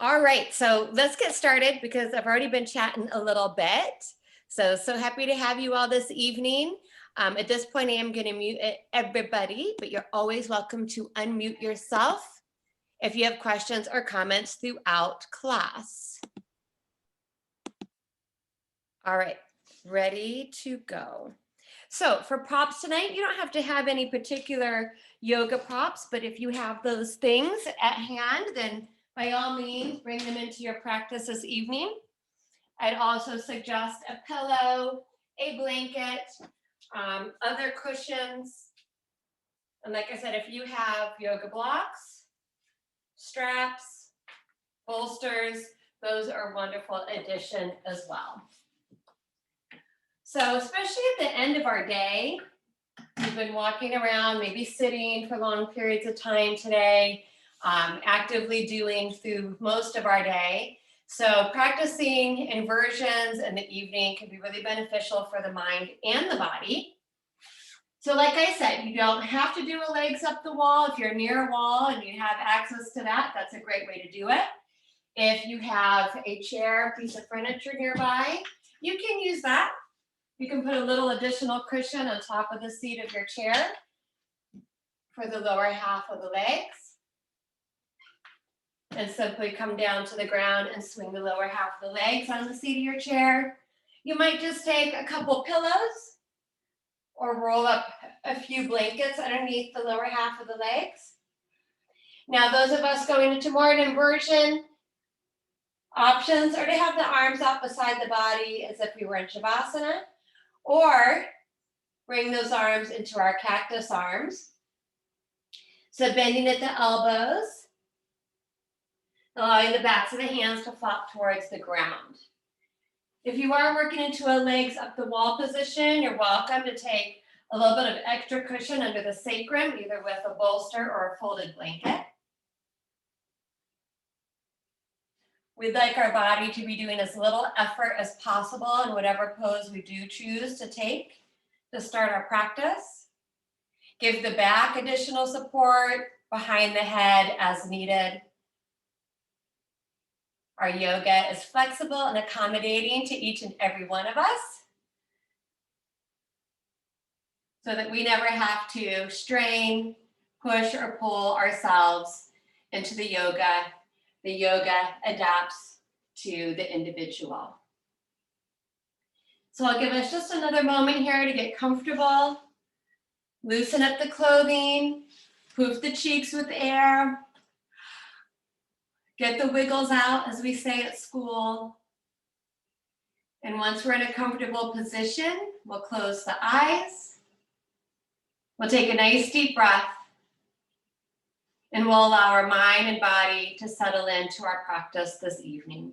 All right, so let's get started because I've already been chatting a little bit. So happy to have you all this evening. At this point, I am going to mute everybody, but you're always welcome to unmute yourself if you have questions or comments throughout class. All right, ready to go. So for props tonight, you don't have to have any particular yoga props, but if you have those things at hand, then by all means, bring them into your practice this evening. I'd also suggest a pillow, a blanket, other cushions. And like I said, if you have yoga blocks, straps, bolsters, those are a wonderful addition as well. So especially at the end of our day, we've been walking around, maybe sitting for long periods of time today, actively doing through most of our day. So practicing inversions in the evening can be really beneficial for the mind and the body. So like I said, you don't have to do a legs up the wall. If you're near a wall and you have access to that, that's a great way to do it. If you have a chair, piece of furniture nearby, you can use that. You can put a little additional cushion on top of the seat of your chair for the lower half of the legs. And simply come down to the ground and swing the lower half of the legs on the seat of your chair. You might just take a couple pillows or roll up a few blankets underneath the lower half of the legs. Now, those of us going into more inversion options are to have the arms out beside the body as if we were in Shavasana, or bring those arms into our cactus arms. So bending at the elbows, allowing the backs of the hands to flop towards the ground. If you are working into a legs up the wall position, you're welcome to take a little bit of extra cushion under the sacrum, either with a bolster or a folded blanket. We'd like our body to be doing as little effort as possible in whatever pose we do choose to take to start our practice. Give the back additional support behind the head as needed. Our yoga is flexible and accommodating to each and every one of us so that we never have to strain, push, or pull ourselves into the yoga. The yoga adapts to the individual. So I'll give us just another moment here to get comfortable. Loosen up the clothing, poof the cheeks with air. Get the wiggles out, as we say at school. And once we're in a comfortable position, we'll close the eyes. We'll take a nice deep breath. And we'll allow our mind and body to settle into our practice this evening.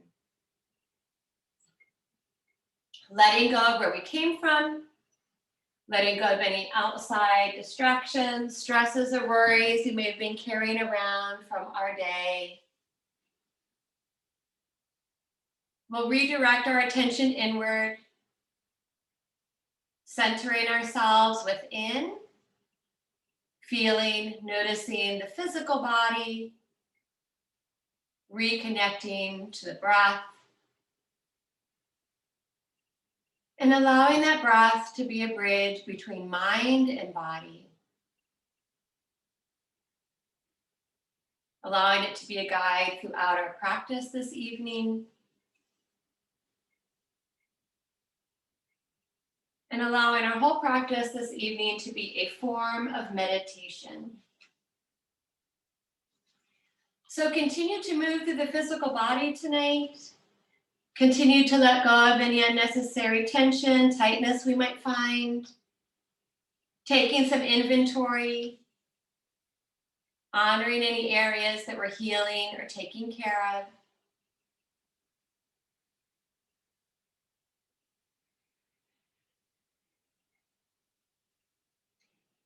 Letting go of where we came from. Letting go of any outside distractions, stresses, or worries you may have been carrying around from our day. We'll redirect our attention inward, centering ourselves within, feeling, noticing the physical body, reconnecting to the breath, and allowing that breath to be a bridge between mind and body. Allowing it to be a guide throughout our practice this evening. And allowing our whole practice this evening to be a form of meditation. So continue to move through the physical body tonight. Continue to let go of any unnecessary tension, tightness we might find. Taking some inventory. Honoring any areas that we're healing or taking care of.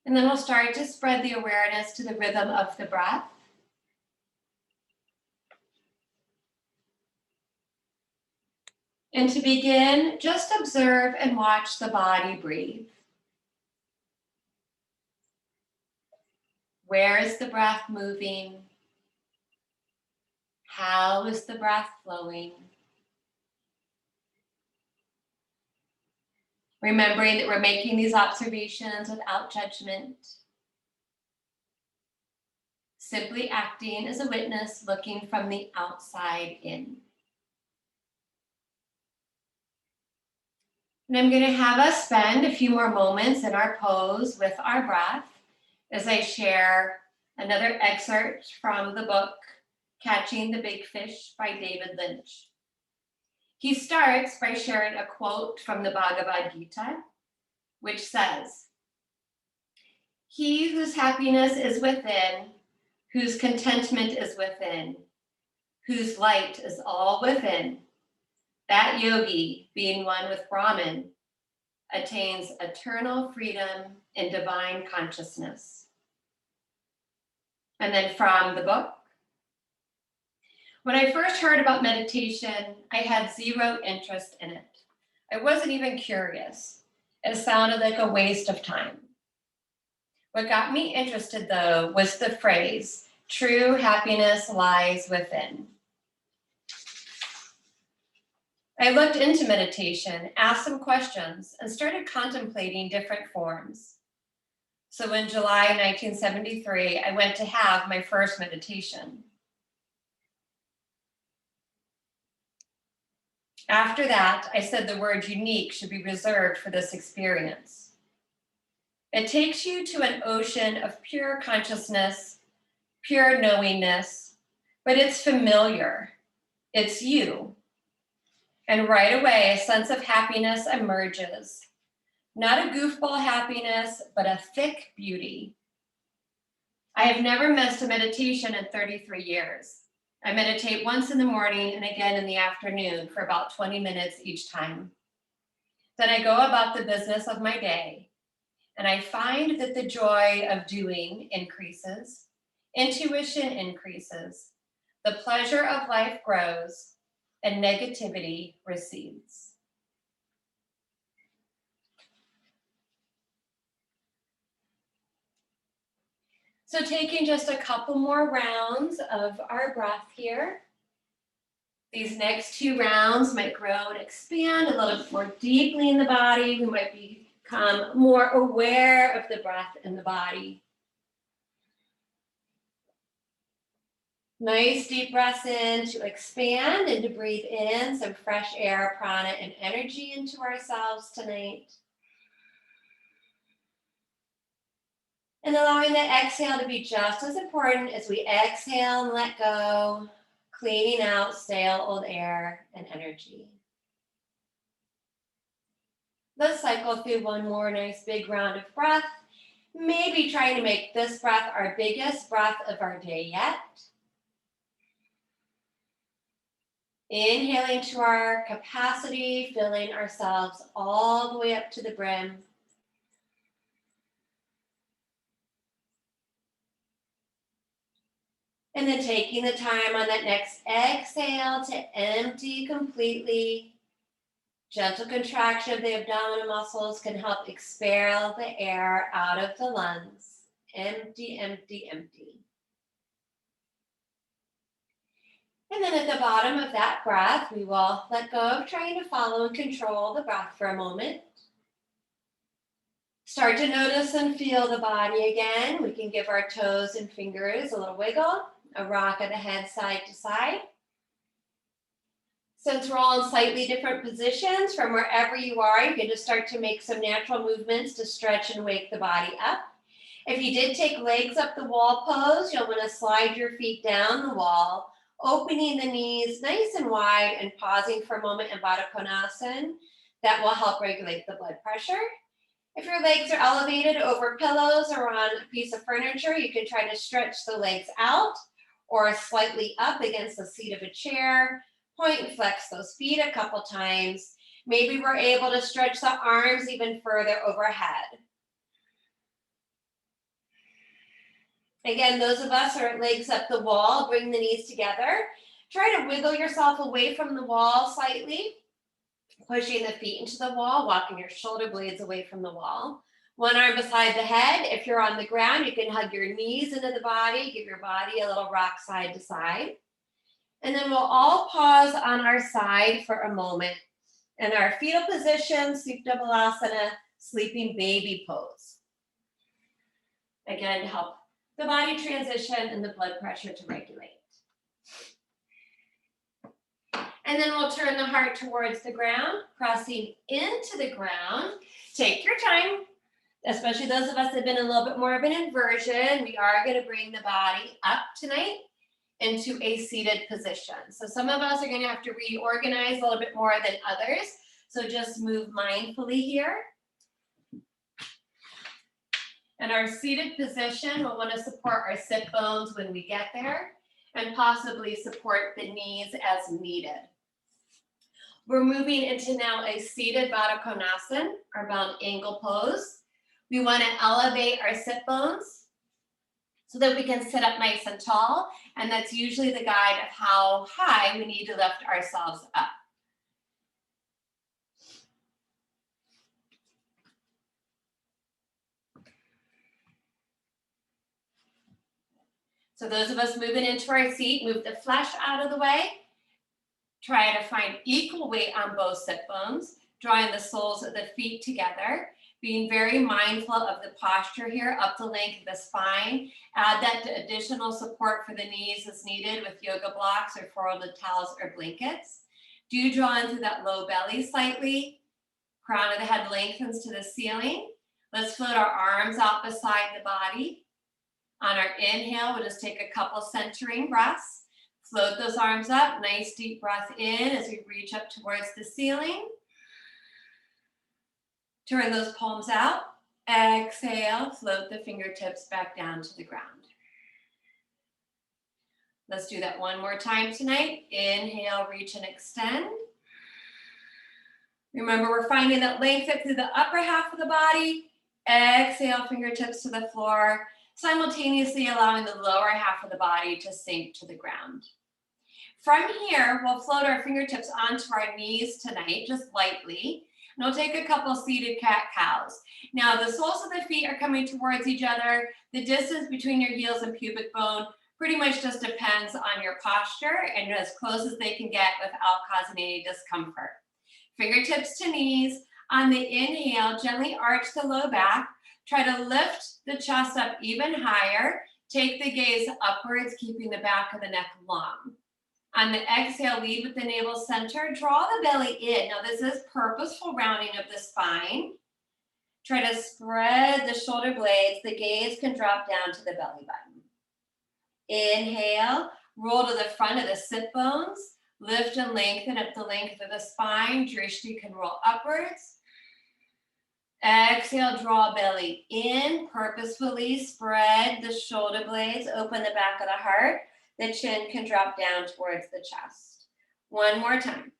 And then we'll start to spread the awareness to the rhythm of the breath. And to begin, just observe and watch the body breathe. Where is the breath moving? How is the breath flowing? Remembering that we're making these observations without judgment. Simply acting as a witness, looking from the outside in. And I'm going to have us spend a few more moments in our pose with our breath as I share another excerpt from the book, Catching the Big Fish by David Lynch. He starts by sharing a quote from the Bhagavad Gita, which says, "He whose happiness is within, whose contentment is within, whose light is all within, that yogi, being one with Brahman, attains eternal freedom in divine consciousness." And then from the book, when I first heard about meditation, I had zero interest in it. I wasn't even curious. It sounded like a waste of time. What got me interested, though, was the phrase, "True happiness lies within." I looked into meditation, asked some questions, and started contemplating different forms. So in July 1973, I went to have my first meditation. After that, I said the word unique should be reserved for this experience. It takes you to an ocean of pure consciousness, pure knowingness, but it's familiar. It's you. And right away, a sense of happiness emerges. Not a goofball happiness, but a thick beauty. I have never missed a meditation in 33 years. I meditate once in the morning and again in the afternoon for about 20 minutes each time. Then I go about the business of my day, and I find that the joy of doing increases, intuition increases, the pleasure of life grows, and negativity recedes. So taking just a couple more rounds of our breath here. These next two rounds might grow and expand a little bit more deeply in the body. We might become more aware of the breath in the body. Nice deep breaths in to expand and to breathe in some fresh air, prana, and energy into ourselves tonight. And allowing the exhale to be just as important as we exhale and let go, cleaning out stale old air and energy. Let's cycle through one more nice big round of breath. Maybe trying to make this breath our biggest breath of our day yet. Inhaling to our capacity, filling ourselves all the way up to the brim. And then taking the time on that next exhale to empty completely. Gentle contraction of the abdominal muscles can help expel the air out of the lungs. Empty, empty, empty. And then at the bottom of that breath, we will let go of trying to follow and control the breath for a moment. Start to notice and feel the body again. We can give our toes and fingers a little wiggle, a rock of the head side to side. Since we're all in slightly different positions from wherever you are, you can just start to make some natural movements to stretch and wake the body up. If you did take legs up the wall pose, you'll want to slide your feet down the wall, opening the knees nice and wide and pausing for a moment in Konasana. That will help regulate the blood pressure. If your legs are elevated over pillows or on a piece of furniture, you can try to stretch the legs out or slightly up against the seat of a chair. Point and flex those feet a couple times. Maybe we're able to stretch the arms even further overhead. Again, those of us who are legs up the wall, bring the knees together. Try to wiggle yourself away from the wall slightly, pushing the feet into the wall, walking your shoulder blades away from the wall. One arm beside the head. If you're on the ground, you can hug your knees into the body, give your body a little rock side to side. And then we'll all pause on our side for a moment. In our fetal position, Supta Balasana, sleeping baby pose. Again, to help the body transition and the blood pressure to regulate. And then we'll turn the heart towards the ground, crossing into the ground. Take your time, especially those of us that have been a little bit more of an inversion. We are going to bring the body up tonight into a seated position. So some of us are going to have to reorganize a little bit more than others. So just move mindfully here. In our seated position, we'll want to support our sit bones when we get there and possibly support the knees as needed. We're moving into now a seated Baddha Konasana, our bound angle pose. We want to elevate our sit bones so that we can sit up nice and tall, and that's usually the guide of how high we need to lift ourselves up. So those of us moving into our seat, move the flesh out of the way. Try to find equal weight on both sit bones, drawing the soles of the feet together, being very mindful of the posture here, up the length of the spine. Add that to additional support for the knees as needed with yoga blocks or folded towels or blankets. Do draw into that low belly slightly. Crown of the head lengthens to the ceiling. Let's float our arms out beside the body. On our inhale, we'll just take a couple centering breaths. Float those arms up, nice deep breath in as we reach up towards the ceiling. Turn those palms out. Exhale, float the fingertips back down to the ground. Let's do that one more time tonight. Inhale, reach and extend. Remember, we're finding that length up through the upper half of the body. Exhale, fingertips to the floor, simultaneously allowing the lower half of the body to sink to the ground. From here, we'll float our fingertips onto our knees tonight, just lightly. And we'll take a couple seated cat-cows. Now, the soles of the feet are coming towards each other. The distance between your heels and pubic bone pretty much just depends on your posture and as close as they can get without causing any discomfort. Fingertips to knees. On the inhale, gently arch the low back. Try to lift the chest up even higher. Take the gaze upwards, keeping the back of the neck long. On the exhale, lead with the navel center. Draw the belly in. Now, this is purposeful rounding of the spine. Try to spread the shoulder blades. The gaze can drop down to the belly button. Inhale, roll to the front of the sit bones. Lift and lengthen up the length of the spine. Drishti can roll upwards. Exhale, draw belly in. Purposefully spread the shoulder blades. Open the back of the heart. The chin can drop down towards the chest. One more time.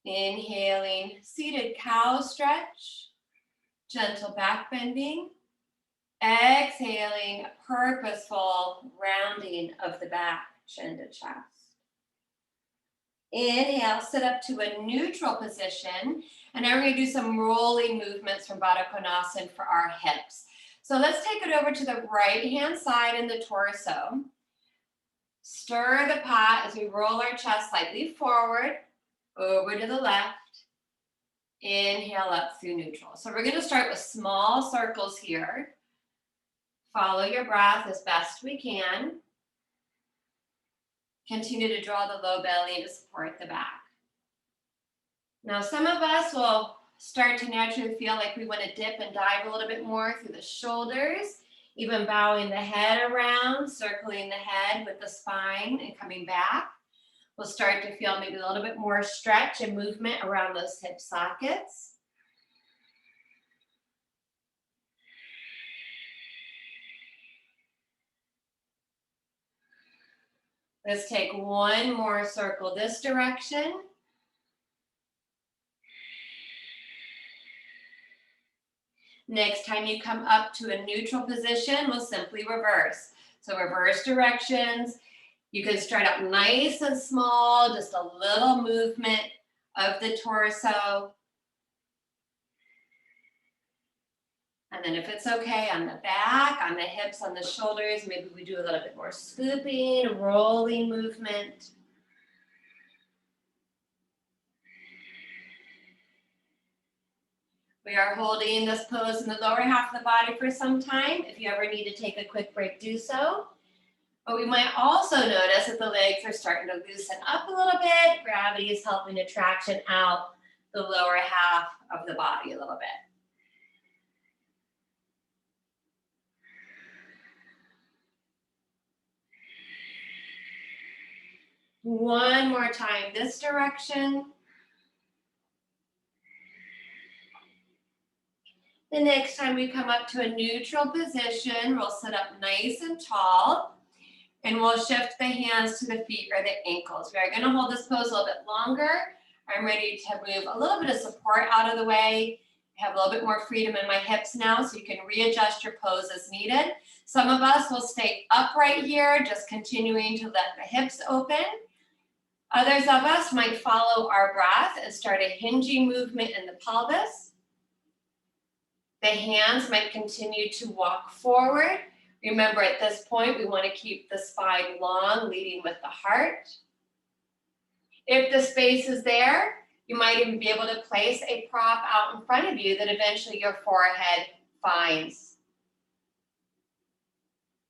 Inhaling, seated cow stretch. Gentle back bending. Exhaling, purposeful rounding of the back, chin to chest. Inhale, sit up to a neutral position. And now we're going to do some rolling movements from Baddha Konasana for our hips. So let's take it over to the right-hand side in the torso. Stir the pot as we roll our chest slightly forward, over to the left. Inhale up through neutral. So we're going to start with small circles here. Follow your breath as best we can. Continue to draw the low belly to support the back. Now, some of us will start to naturally feel like we want to dip and dive a little bit more through the shoulders, even bowing the head around, circling the head with the spine and coming back. We'll start to feel maybe a little bit more stretch and movement around those hip sockets. Let's take one more circle this direction. Next time you come up to a neutral position, we'll simply reverse. So reverse directions. You can start out nice and small, just a little movement of the torso. And then if it's okay, on the back, on the hips, on the shoulders, maybe we do a little bit more scooping, rolling movement. We are holding this pose in the lower half of the body for some time. If you ever need to take a quick break, do so. But we might also notice that the legs are starting to loosen up a little bit. Gravity is helping to traction out the lower half of the body a little bit. One more time this direction. The next time we come up to a neutral position, we'll sit up nice and tall, and we'll shift the hands to the feet or the ankles. We are going to hold this pose a little bit longer. I'm ready to move a little bit of support out of the way. I have a little bit more freedom in my hips now, so you can readjust your pose as needed. Some of us will stay upright here, just continuing to let the hips open. Others of us might follow our breath and start a hinging movement in the pelvis. The hands might continue to walk forward. Remember, at this point, we want to keep the spine long, leading with the heart. If the space is there, you might even be able to place a prop out in front of you that eventually your forehead finds.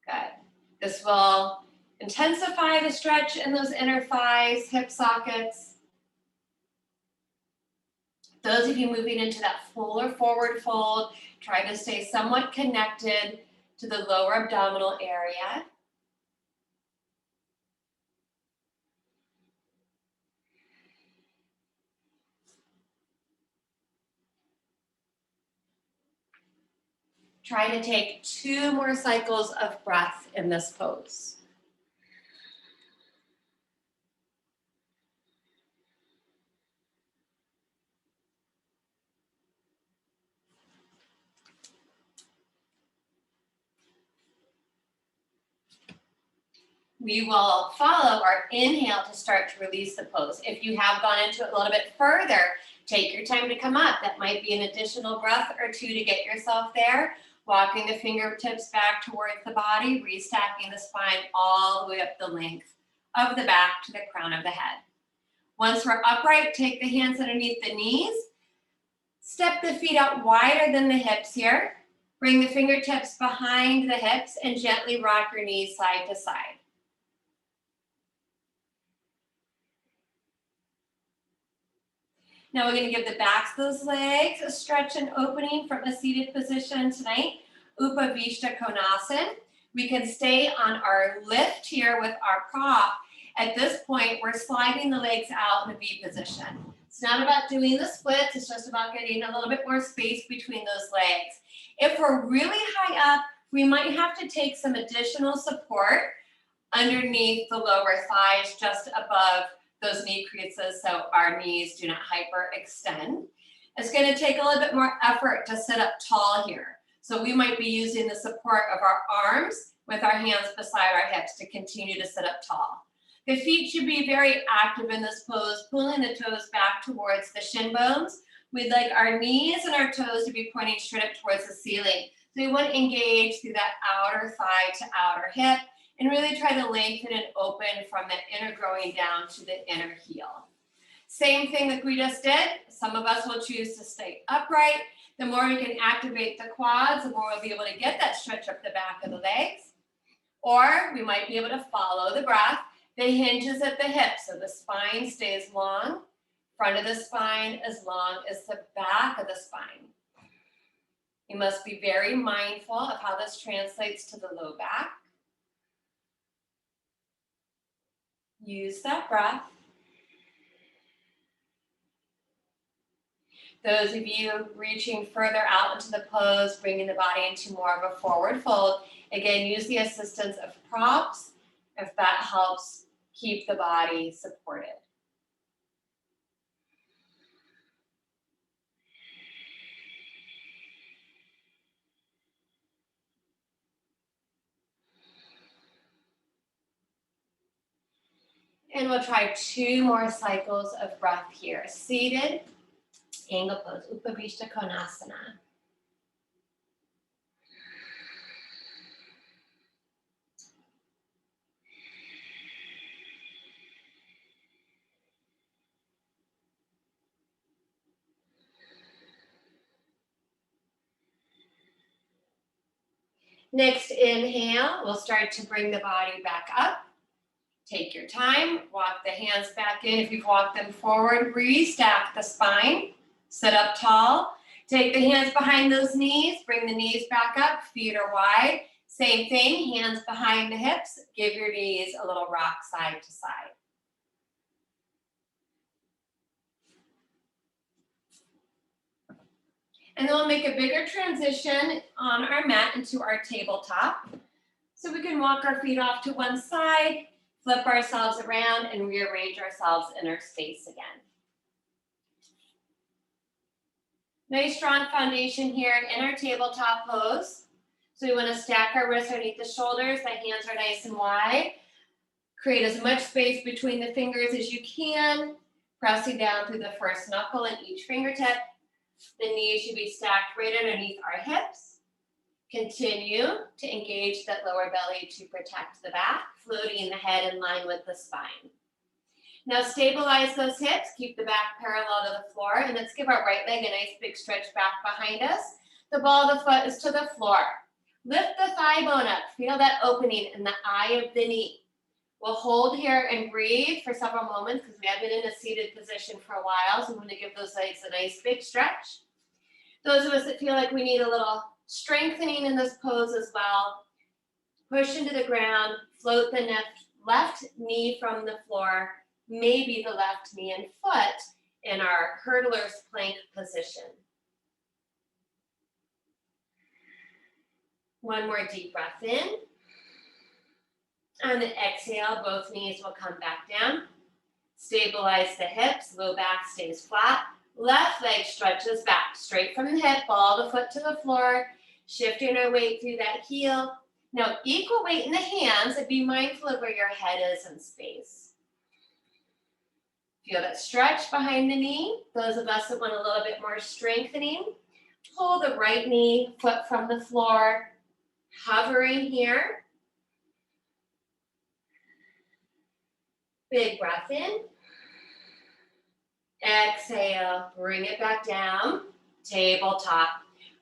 Good. This will intensify the stretch in those inner thighs, hip sockets. Those of you moving into that fuller forward fold, try to stay somewhat connected to the lower abdominal area. Try to take 2 more cycles of breath in this pose. We will follow our inhale to start to release the pose. If you have gone into it a little bit further, take your time to come up. That might be an additional breath or 2 to get yourself there. Walking the fingertips back towards the body, restacking the spine all the way up the length of the back to the crown of the head. Once we're upright, take the hands underneath the knees. Step the feet out wider than the hips here. Bring the fingertips behind the hips and gently rock your knees side to side. Now we're going to give the backs of those legs a stretch and opening from a seated position tonight. Upavishta Konasana. We can stay on our lift here with our prop. At this point, we're sliding the legs out in a V position. It's not about doing the splits, it's just about getting a little bit more space between those legs. If we're really high up, we might have to take some additional support underneath the lower thighs, just above those knee creases, so our knees do not hyperextend. It's going to take a little bit more effort to sit up tall here. So we might be using the support of our arms with our hands beside our hips to continue to sit up tall. The feet should be very active in this pose, pulling the toes back towards the shin bones. We'd like our knees and our toes to be pointing straight up towards the ceiling. So we want to engage through that outer thigh to outer hip and really try to lengthen and open from the inner growing down to the inner heel. Same thing that we just did. Some of us will choose to stay upright. The more we can activate the quads, the more we'll be able to get that stretch up the back of the legs. Or we might be able to follow the breath. The hinge is at the hip, so the spine stays long. Front of the spine as long as the back of the spine. You must be very mindful of how this translates to the low back. Use that breath. Those of you reaching further out into the pose, bringing the body into more of a forward fold, again, use the assistance of props if that helps keep the body supported. And we'll try 2 more cycles of breath here. Seated, angle pose, Upavishta Konasana. Next inhale, we'll start to bring the body back up. Take your time, walk the hands back in. If you've walked them forward, restack the spine, sit up tall. Take the hands behind those knees, bring the knees back up, feet are wide. Same thing, hands behind the hips, give your knees a little rock side to side. And then we'll make a bigger transition on our mat into our tabletop. So we can walk our feet off to one side, flip ourselves around, and rearrange ourselves in our space again. Nice strong foundation here in our tabletop pose. So we want to stack our wrists underneath the shoulders, the hands are nice and wide. Create as much space between the fingers as you can, pressing down through the first knuckle and each fingertip. The knees should be stacked right underneath our hips. Continue to engage that lower belly to protect the back, floating the head in line with the spine. Now stabilize those hips, keep the back parallel to the floor, and let's give our right leg a nice big stretch back behind us. The ball of the foot is to the floor. Lift the thigh bone up, feel that opening in the eye of the knee. We'll hold here and breathe for several moments because we have been in a seated position for a while, so I'm going to give those legs a nice big stretch. Those of us that feel like we need a little strengthening in this pose as well, push into the ground, float the left knee from the floor, maybe the left knee and foot in our hurdler's plank position. One more deep breath in. On the exhale, both knees will come back down. Stabilize the hips, low back stays flat. Left leg stretches back, straight from the hip, ball the foot to the floor, shifting our weight through that heel. Now equal weight in the hands, and be mindful of where your head is in space. Feel that stretch behind the knee. Those of us that want a little bit more strengthening, pull the right knee, foot from the floor, hovering here. Big breath in. Exhale, bring it back down, tabletop.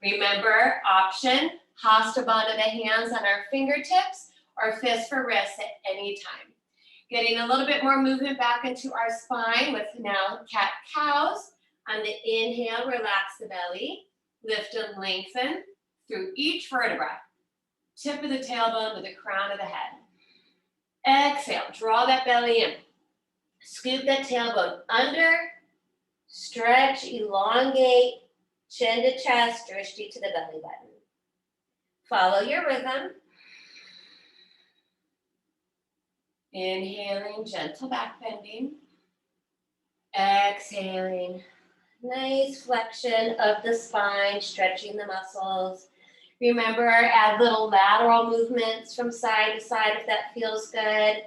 Remember, option, Hasta Bandha the hands on our fingertips or fist for wrists at any time. Getting a little bit more movement back into our spine with now cat-cows. On the inhale, relax the belly, lift and lengthen through each vertebra. Tip of the tailbone to the crown of the head. Exhale, draw that belly in. Scoop that tailbone under, stretch, elongate, chin to chest, drishti to the belly button. Follow your rhythm. Inhaling, gentle back bending. Exhaling, nice flexion of the spine, stretching the muscles. Remember, add little lateral movements from side to side if that feels good.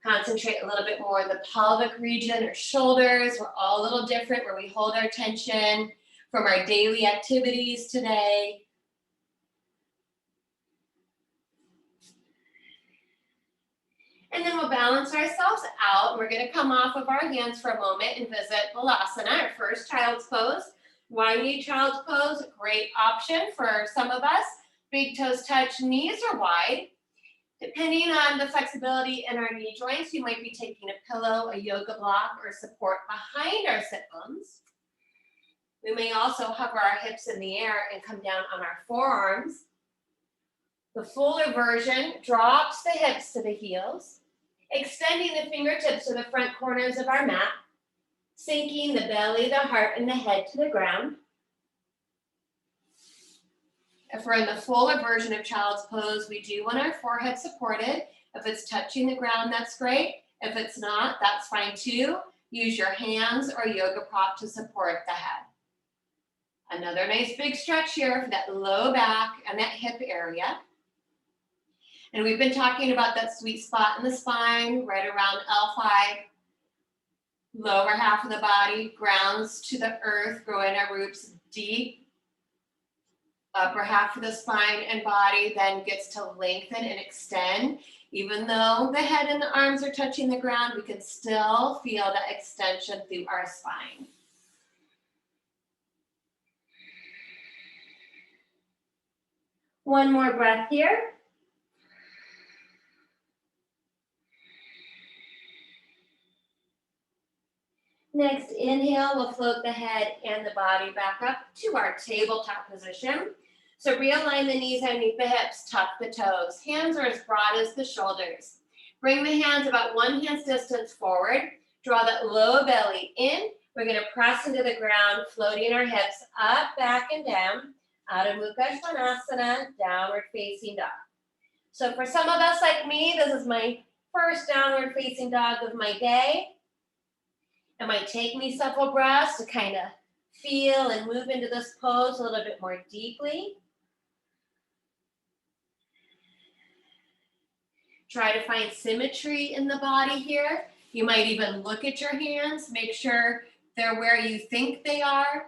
Concentrate a little bit more on the pelvic region or shoulders. We're all a little different where we hold our tension from our daily activities today. And then we'll balance ourselves out. We're going to come off of our hands for a moment and visit Balasana, our first child's pose. Wide-knee child's pose, a great option for some of us. Big toes touch, knees are wide. Depending on the flexibility in our knee joints, you might be taking a pillow, a yoga block, or support behind our sit bones. We may also hover our hips in the air and come down on our forearms. The fuller version drops the hips to the heels, extending the fingertips to the front corners of our mat, sinking the belly, the heart, and the head to the ground. If we're in the fuller version of child's pose, we do want our forehead supported. If it's touching the ground, that's great. If it's not, that's fine too. Use your hands or yoga prop to support the head. Another nice big stretch here for that low back and that hip area. And we've been talking about that sweet spot in the spine, right around L5. Lower half of the body grounds to the earth, growing our roots deep. Upper half of the spine and body then gets to lengthen and extend. Even though the head and the arms are touching the ground, we can still feel that extension through our spine. One more breath here. Next inhale, we'll float the head and the body back up to our tabletop position. So realign the knees underneath the hips, tuck the toes. Hands are as broad as the shoulders. Bring the hands about 1 hand's distance forward. Draw that low belly in. We're going to press into the ground, floating our hips up, back, and down. Adho Mukha Svanasana, downward facing dog. So for some of us like me, this is my first downward facing dog of my day. It might take me several breaths to kind of feel and move into this pose a little bit more deeply. Try to find symmetry in the body here. You might even look at your hands, make sure they're where you think they are.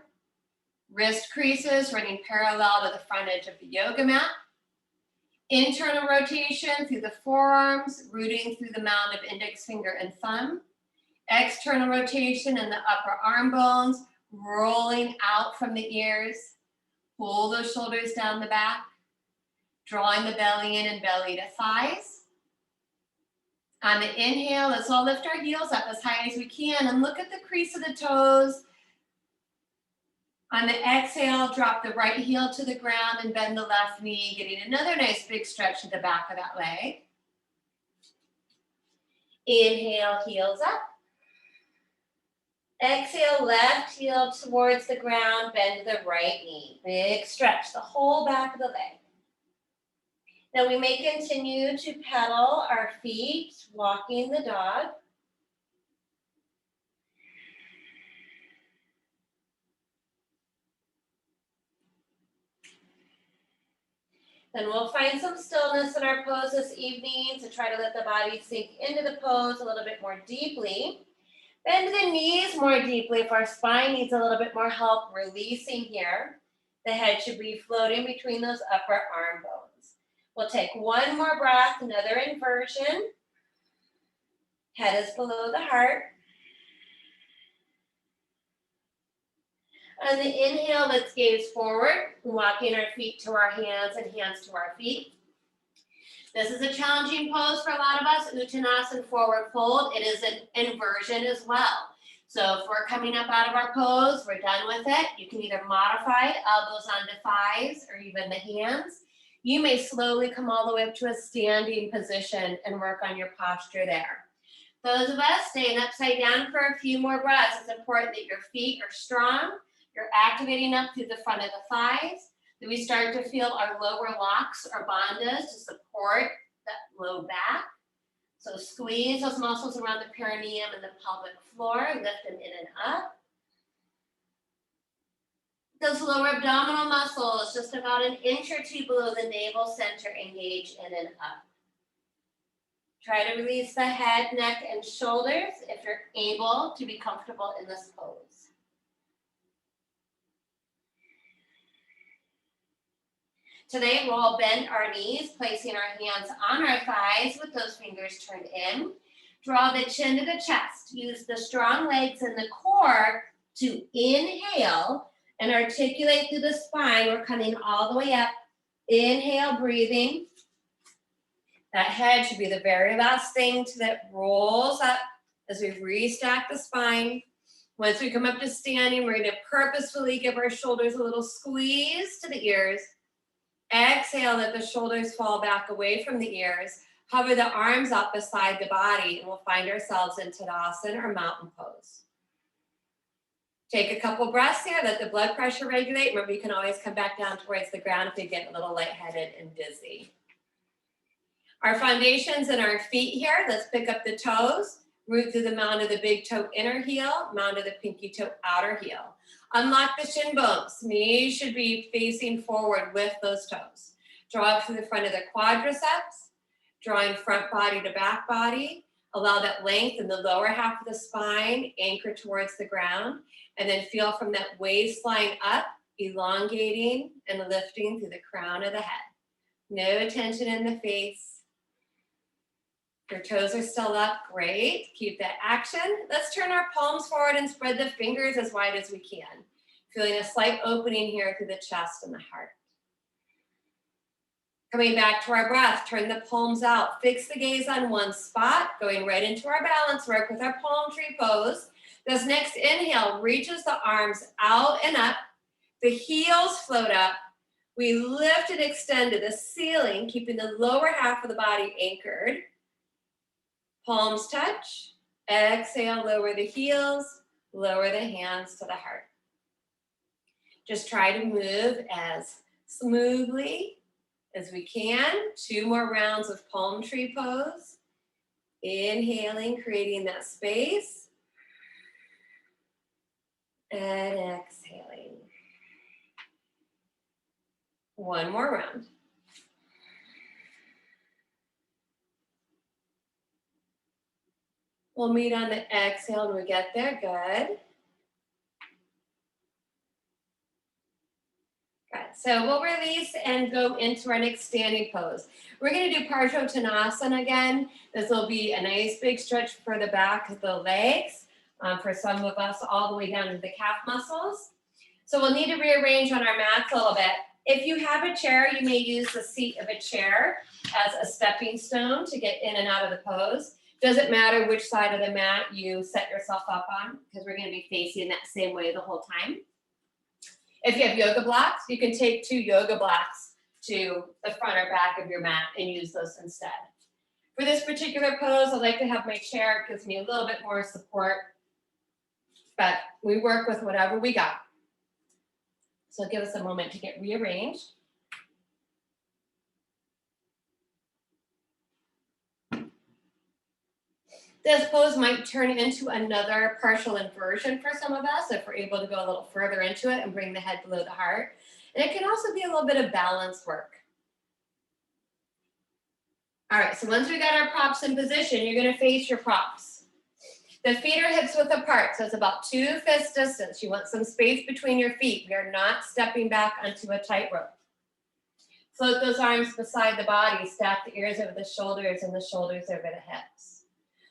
Wrist creases running parallel to the front edge of the yoga mat. Internal rotation through the forearms, rooting through the mound of index finger and thumb. External rotation in the upper arm bones, rolling out from the ears. Pull those shoulders down the back. Drawing the belly in and belly to thighs. On the inhale, let's all lift our heels up as high as we can and look at the crease of the toes. On the exhale, drop the right heel to the ground and bend the left knee, getting another nice big stretch to the back of that leg. Inhale, heels up. Exhale, left heel towards the ground, bend the right knee. Big stretch, the whole back of the leg. Now we may continue to pedal our feet, walking the dog. Then we'll find some stillness in our pose this evening to try to let the body sink into the pose a little bit more deeply. Bend the knees more deeply if our spine needs a little bit more help releasing here. The head should be floating between those upper arm bones. We'll take one more breath, another inversion. Head is below the heart. On the inhale, let's gaze forward, walking our feet to our hands and hands to our feet. This is a challenging pose for a lot of us, Uttanasana forward fold. It is an inversion as well. So if we're coming up out of our pose, we're done with it. You can either modify it, elbows onto thighs, or even the hands. You may slowly come all the way up to a standing position and work on your posture there. Those of us staying upside down for a few more breaths, it's important that your feet are strong. You're activating up through the front of the thighs. Then we start to feel our lower locks or bandhas to support that low back. So squeeze those muscles around the perineum and the pelvic floor, lift them in and up. Those lower abdominal muscles, just about an inch or two below the navel center, engage in and up. Try to release the head, neck, and shoulders if you're able to be comfortable in this pose. Today, we'll all bend our knees, placing our hands on our thighs with those fingers turned in. Draw the chin to the chest. Use the strong legs and the core to inhale and articulate through the spine. We're coming all the way up. Inhale, breathing. That head should be the very last thing that rolls up as we restack the spine. Once we come up to standing, we're going to purposefully give our shoulders a little squeeze to the ears. Exhale, let the shoulders fall back away from the ears. Hover the arms up beside the body, and we'll find ourselves in Tadasana or mountain pose. Take a couple breaths here, let the blood pressure regulate. Remember, you can always come back down towards the ground if you get a little lightheaded and dizzy. Our foundations in our feet here. Let's pick up the toes. Root through the mound of the big toe inner heel, mound of the pinky toe outer heel. Unlock the shin bones. Knees should be facing forward with those toes. Draw up through the front of the quadriceps, drawing front body to back body. Allow that length in the lower half of the spine, anchor towards the ground, and then feel from that waistline up, elongating and lifting through the crown of the head. No tension in the face. Your toes are still up, great. Keep that action. Let's turn our palms forward and spread the fingers as wide as we can. Feeling a slight opening here through the chest and the heart. Coming back to our breath, turn the palms out. Fix the gaze on one spot, going right into our balance work with our palm tree pose. This next inhale reaches the arms out and up. The heels float up. We lift and extend to the ceiling, keeping the lower half of the body anchored. Palms touch. Exhale, lower the heels, lower the hands to the heart. Just try to move as smoothly as we can. 2 more rounds of palm tree pose. Inhaling, creating that space. And exhaling. 1 more round. We'll meet on the exhale when we get there. Good. Good. So we'll release and go into our next standing pose. We're going to do Tanasan again. This will be a nice big stretch for the back of the legs. For some of us, all the way down to the calf muscles. So we'll need to rearrange on our mats a little bit. If you have a chair, you may use the seat of a chair as a stepping stone to get in and out of the pose. Doesn't matter which side of the mat you set yourself up on, because we're going to be facing that same way the whole time. If you have yoga blocks, you can take 2 yoga blocks to the front or back of your mat and use those instead. For this particular pose, I like to have my chair. It gives me a little bit more support, but we work with whatever we got. So give us a moment to get rearranged. This pose might turn into another partial inversion for some of us if we're able to go a little further into it and bring the head below the heart. And it can also be a little bit of balance work. All right, so once we got our props in position, you're going to face your props. The feet are hips width apart, so it's about 2 fist distance. You want some space between your feet. We are not stepping back onto a tightrope. Float those arms beside the body, stack the ears over the shoulders and the shoulders over the hips.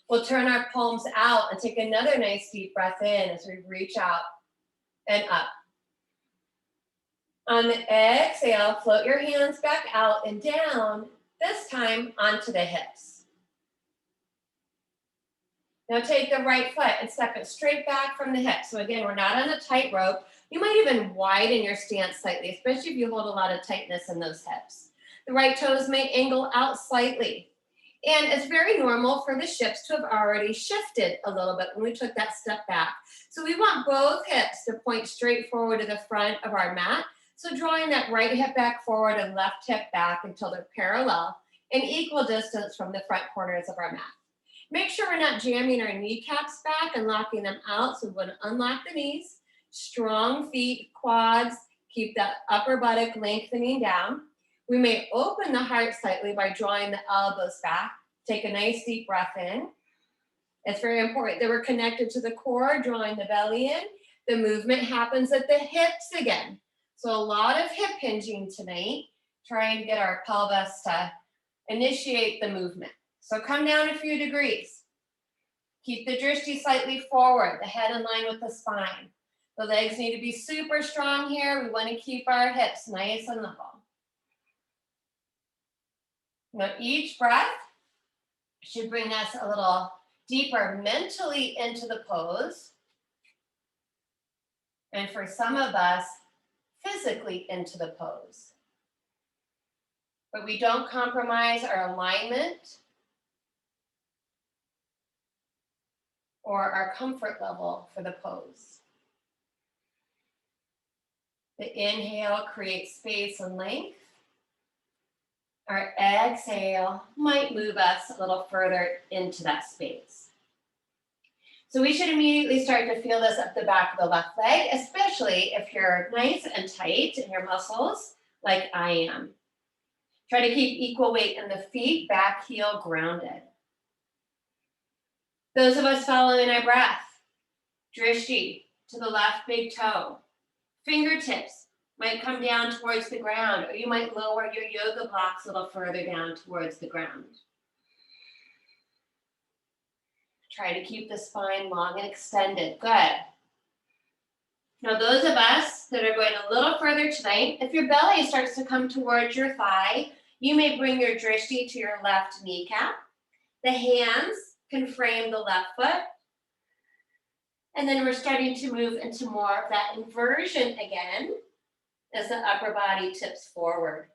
We'll turn our palms out and take another nice deep breath in as we reach out and up. On the exhale, float your hands back out and down, this time onto the hips. Now take the right foot and step it straight back from the hips. So again, we're not on a tightrope. You might even widen your stance slightly, especially if you hold a lot of tightness in those hips. The right toes may angle out slightly. And it's very normal for the hips to have already shifted a little bit when we took that step back. So we want both hips to point straight forward to the front of our mat. So drawing that right hip back forward and left hip back until they're parallel and equal distance from the front corners of our mat. Make sure we're not jamming our kneecaps back and locking them out, so we want to unlock the knees. Strong feet, quads, keep that upper buttock lengthening down. We may open the heart slightly by drawing the elbows back. Take a nice deep breath in. It's very important that we're connected to the core, drawing the belly in. The movement happens at the hips again. So a lot of hip hinging tonight, trying to get our pelvis to initiate the movement. So come down a few degrees. Keep the drishti slightly forward, the head in line with the spine. The legs need to be super strong here. We want to keep our hips nice and level. Now each breath should bring us a little deeper mentally into the pose. And for some of us, physically into the pose. But we don't compromise our alignment or our comfort level for the pose. The inhale creates space and length. Our exhale might move us a little further into that space. So we should immediately start to feel this up the back of the left leg, especially if you're nice and tight in your muscles, like I am. Try to keep equal weight in the feet, back heel grounded. Those of us following our breath, drishti to the left big toe. Fingertips might come down towards the ground, or you might lower your yoga blocks a little further down towards the ground. Try to keep the spine long and extended. Good. Now those of us that are going a little further tonight, if your belly starts to come towards your thigh, You may bring your drishti to your left kneecap. The hands can frame the left foot. And then we're starting to move into more of that inversion again as the upper body tips forward.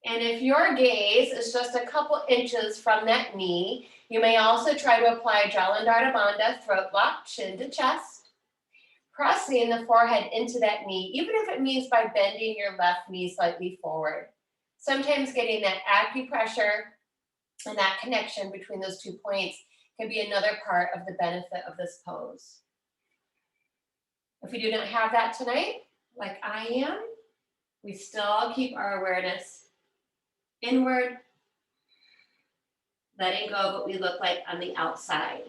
And if your gaze is just a couple inches from that knee, you may also try to apply Jalandhara Bandha, throat lock, chin to chest, pressing the forehead into that knee, even if it means by bending your left knee slightly forward. Sometimes getting that acupressure and that connection between those 2 points can be another part of the benefit of this pose. If we do not have that tonight, like I am, we still keep our awareness inward, letting go of what we look like on the outside.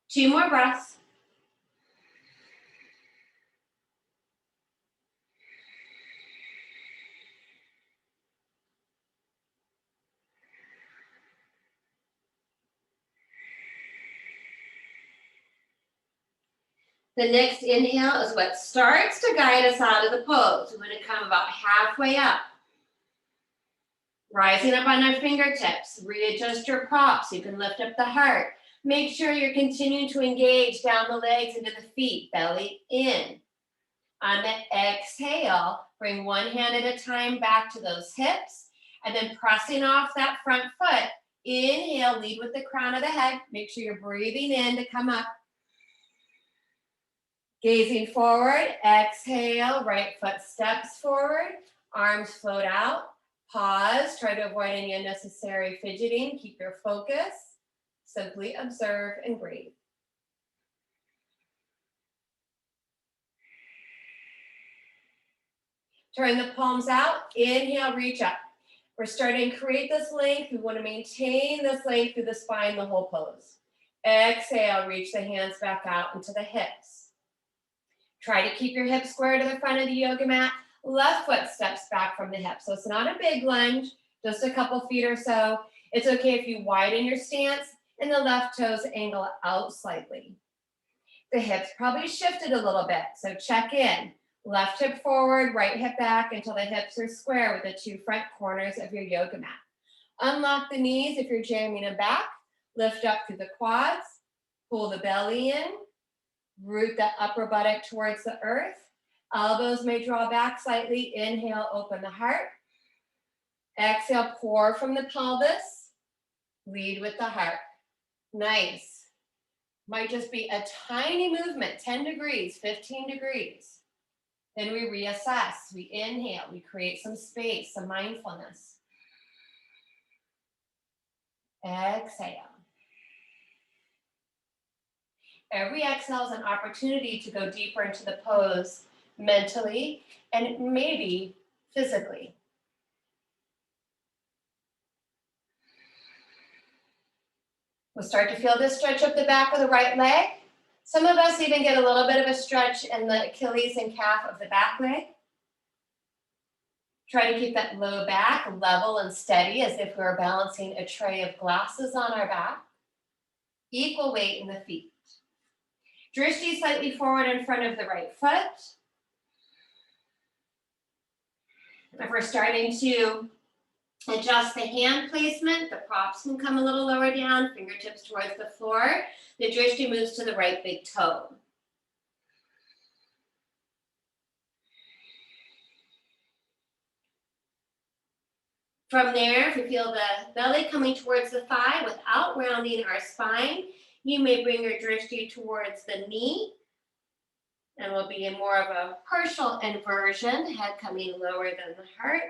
2 more breaths. The next inhale is what starts to guide us out of the pose. We're going to come about halfway up. Rising up on our fingertips, readjust your props. You can lift up the heart. Make sure you're continuing to engage down the legs into the feet, belly in. On the exhale, bring one hand at a time back to those hips, and then pressing off that front foot. Inhale, lead with the crown of the head. Make sure you're breathing in to come up. Gazing forward, exhale, right foot steps forward, arms float out. Pause, try to avoid any unnecessary fidgeting. Keep your focus. Simply observe and breathe. Turn the palms out. Inhale, reach up. We're starting to create this length. We want to maintain this length through the spine the whole pose. Exhale, reach the hands back out into the hips. Try to keep your hips square to the front of the yoga mat. Left foot steps back from the hip. So it's not a big lunge, just a couple feet or so. It's okay if you widen your stance and the left toes angle out slightly. The hips probably shifted a little bit, so check in. Left hip forward, right hip back until the hips are square with the 2 front corners of your yoga mat. Unlock the knees if you're jamming them back. Lift up through the quads. Pull the belly in. Root the upper buttock towards the earth. Elbows may draw back slightly. Inhale, open the heart. Exhale, pour from the pelvis. Lead with the heart. Nice. Might just be a tiny movement, 10 degrees, 15 degrees. Then we reassess. We inhale. We create some space, some mindfulness. Exhale. Every exhale is an opportunity to go deeper into the pose mentally and maybe physically. We'll start to feel this stretch up the back of the right leg. Some of us even get a little bit of a stretch in the Achilles and calf of the back leg. Try to keep that low back level and steady as if we were balancing a tray of glasses on our back. Equal weight in the feet. Drishti slightly forward in front of the right foot. If we're starting to adjust the hand placement, the props can come a little lower down, fingertips towards the floor. The drishti moves to the right big toe. From there, if we feel the belly coming towards the thigh without rounding our spine, you may bring your drishti towards the knee. And we'll be in more of a partial inversion, head coming lower than the heart.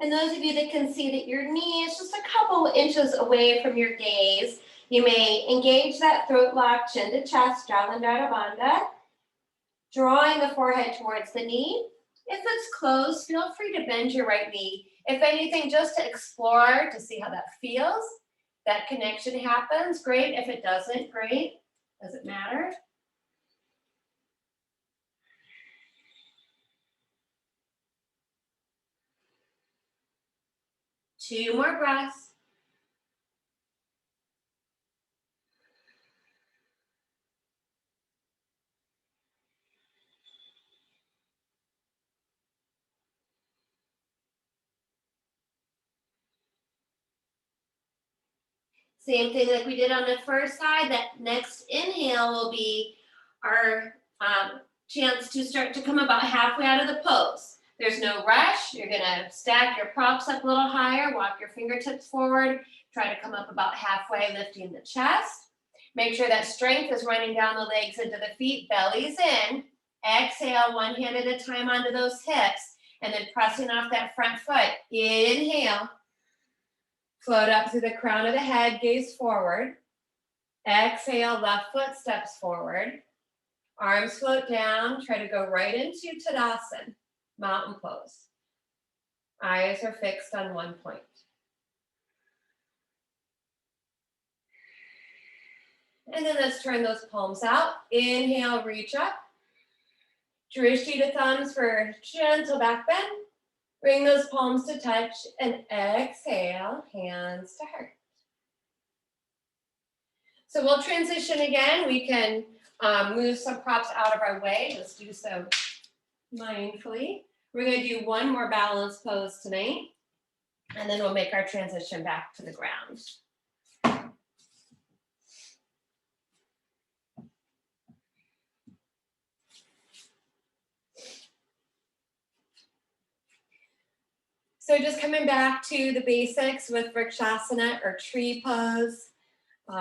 And those of you that can see that your knee is just a couple inches away from your gaze, you may engage that throat lock, chin to chest, Jalandhara Bandha, drawing the forehead towards the knee. If it's closed, feel free to bend your right knee. If anything, just to explore, to see how that feels. That connection happens, great. If it doesn't, great. Doesn't matter. Two more breaths. Same thing like we did on the first side. That next inhale will be our chance to start to come about halfway out of the pose. There's no rush. You're gonna stack your props up a little higher, walk your fingertips forward, try to come up about halfway, lifting the chest. Make sure that strength is running down the legs into the feet, belly's in. Exhale, one hand at a time onto those hips, and then pressing off that front foot. Inhale. Float up through the crown of the head, gaze forward. Exhale, left foot steps forward. Arms float down, try to go right into Tadasana, mountain pose. Eyes are fixed on one point. And then let's turn those palms out. Inhale, reach up. Drishti to thumbs for gentle back bend. Bring those palms to touch and exhale, hands to heart. So we'll transition again. We can move some props out of our way. Let's do so mindfully. We're going to do one more balance pose tonight, and then we'll make our transition back to the ground. So just coming back to the basics with Vrikshasana or tree pose.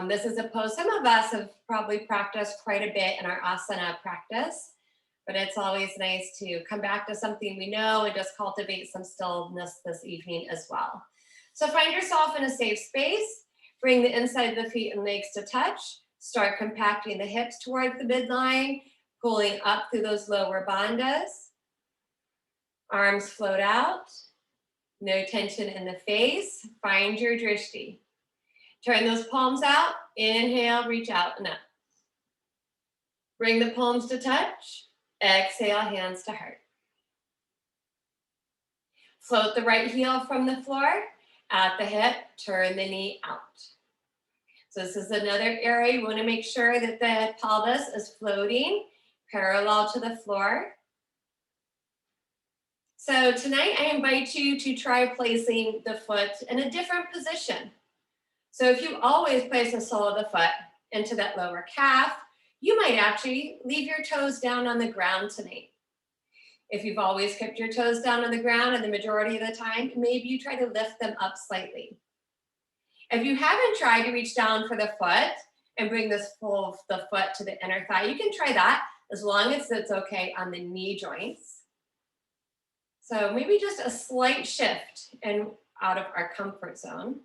This is a pose some of us have probably practiced quite a bit in our asana practice, but it's always nice to come back to something we know and just cultivate some stillness this evening as well. So find yourself in a safe space, bring the inside of the feet and legs to touch, start compacting the hips towards the midline, pulling up through those lower bandhas. Arms float out. No tension in the face. Find your drishti. Turn those palms out. Inhale, reach out and up. Bring the palms to touch. Exhale, hands to heart. Float the right heel from the floor. At the hip, turn the knee out. So this is another area you want to make sure that the pelvis is floating parallel to the floor. So tonight I invite you to try placing the foot in a different position. So if you always place the sole of the foot into that lower calf, you might actually leave your toes down on the ground tonight. If you've always kept your toes down on the ground and the majority of the time, maybe you try to lift them up slightly. If you haven't tried to reach down for the foot and bring the foot to the inner thigh, you can try that as long as it's okay on the knee joints. So maybe just a slight shift and out of our comfort zone.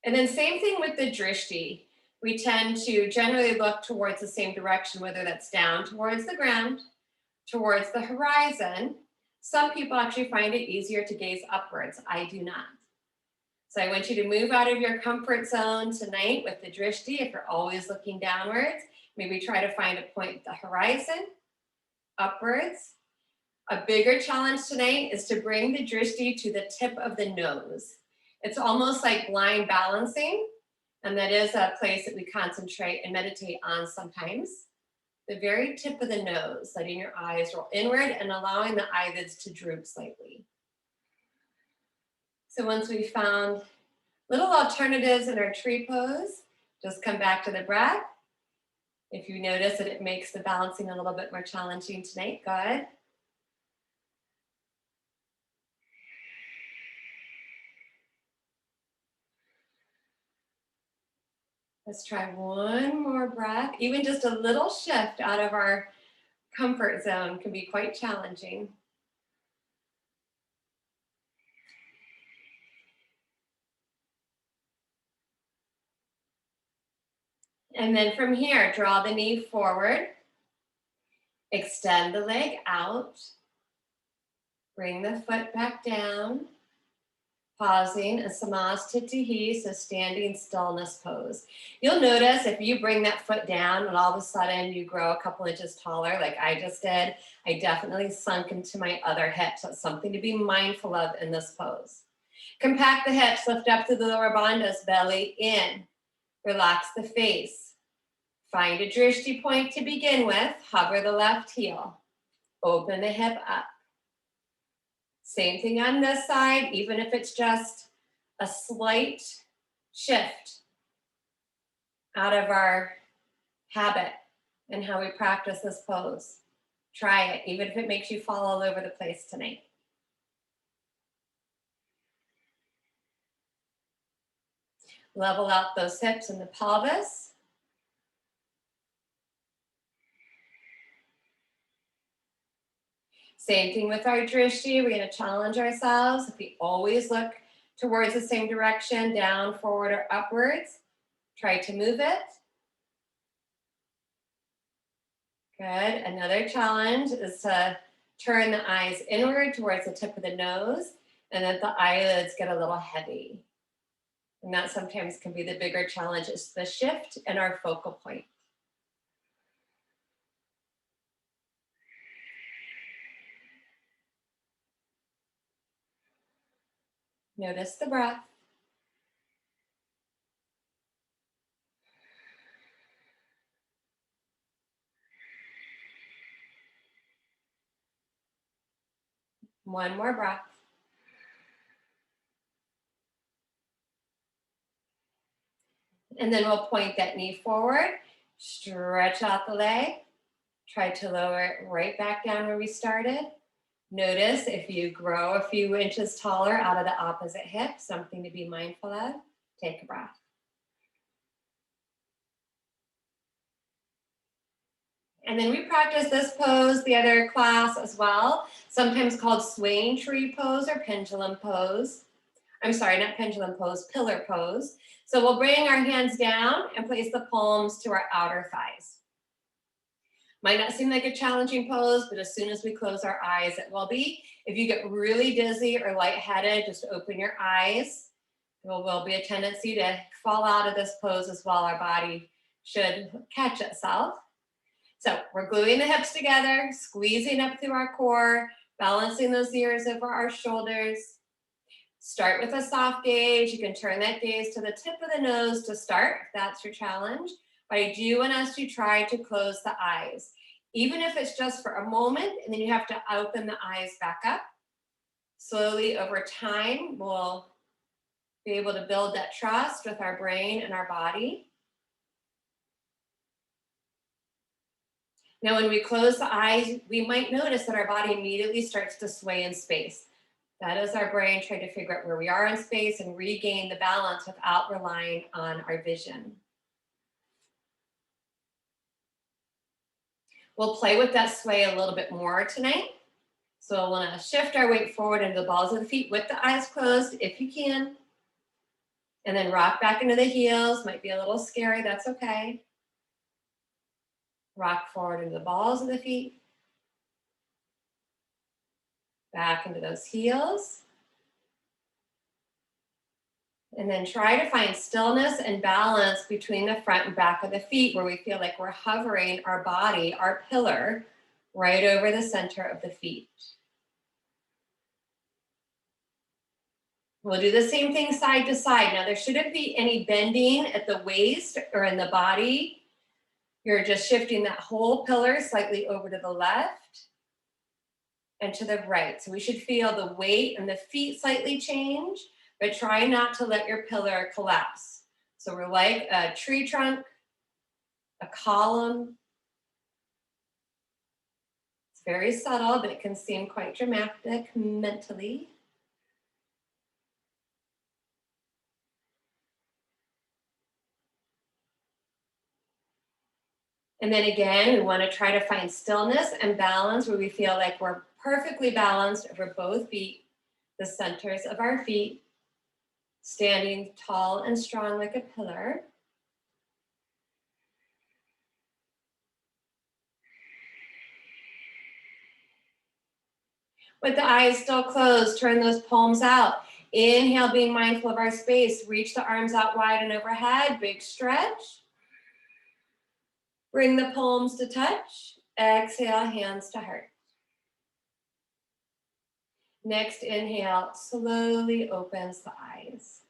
And then same thing with the drishti. We tend to generally look towards the same direction, whether that's down towards the ground, towards the horizon. Some people actually find it easier to gaze upwards. I do not. So I want you to move out of your comfort zone tonight with the drishti. If you're always looking downwards, maybe try to find a point at the horizon, upwards. A bigger challenge tonight is to bring the drishti to the tip of the nose. It's almost like blind balancing, and that is a place that we concentrate and meditate on sometimes. The very tip of the nose, letting your eyes roll inward and allowing the eyelids to droop slightly. So once we've found little alternatives in our tree pose, just come back to the breath. If you notice that it makes the balancing a little bit more challenging tonight, good. Let's try one more breath. Even just a little shift out of our comfort zone can be quite challenging. And then from here, draw the knee forward. Extend the leg out. Bring the foot back down. Pausing a samastitihi, so standing stillness pose. You'll notice if you bring that foot down and all of a sudden you grow a couple inches taller like I just did, I definitely sunk into my other hip. So it's something to be mindful of in this pose. Compact the hips, lift up to the lower bandhas, belly in. Relax the face. Find a drishti point to begin with. Hover the left heel. Open the hip up. Same thing on this side, even if it's just a slight shift out of our habit and how we practice this pose. Try it, even if it makes you fall all over the place tonight. Level out those hips and the pelvis. Same thing with our drishti. We're going to challenge ourselves. If we always look towards the same direction, down, forward, or upwards, try to move it. Good. Another challenge is to turn the eyes inward towards the tip of the nose, and that the eyelids get a little heavy. And that sometimes can be the bigger challenge, is the shift in our focal point. Notice the breath. One more breath. And then we'll point that knee forward, stretch out the leg, try to lower it right back down where we started. Notice if you grow a few inches taller out of the opposite hip, something to be mindful of. Take a breath. And then we practice this pose the other class as well, sometimes called swaying tree pose or pendulum pose. I'm sorry, not pendulum pose, pillar pose. So we'll bring our hands down and place the palms to our outer thighs. Might not seem like a challenging pose, but as soon as we close our eyes, it will be. If you get really dizzy or lightheaded, just open your eyes. There will be a tendency to fall out of this pose as well. Our body should catch itself. So we're gluing the hips together, squeezing up through our core, balancing those ears over our shoulders. Start with a soft gaze. You can turn that gaze to the tip of the nose to start, if that's your challenge. But I do want us to try to close the eyes, even if it's just for a moment, and then you have to open the eyes back up. Slowly over time, we'll be able to build that trust with our brain and our body. Now, when we close the eyes, we might notice that our body immediately starts to sway in space. That is our brain trying to figure out where we are in space and regain the balance without relying on our vision. We'll play with that sway a little bit more tonight. So we'll want to shift our weight forward into the balls of the feet with the eyes closed if you can. And then rock back into the heels. Might be a little scary, that's okay. Rock forward into the balls of the feet. Back into those heels. And then try to find stillness and balance between the front and back of the feet, where we feel like we're hovering our body, our pillar, right over the center of the feet. We'll do the same thing side to side. Now, there shouldn't be any bending at the waist or in the body. You're just shifting that whole pillar slightly over to the left and to the right. So we should feel the weight and the feet slightly change, but try not to let your pillar collapse. So we're like a tree trunk, a column. It's very subtle, but it can seem quite dramatic mentally. And then again, we want to try to find stillness and balance where we feel like we're perfectly balanced over both feet, the centers of our feet, standing tall and strong like a pillar. With the eyes still closed, turn those palms out. Inhale, being mindful of our space. Reach the arms out wide and overhead, big stretch. Bring the palms to touch. Exhale, hands to heart. Next inhale, slowly opens the eyes.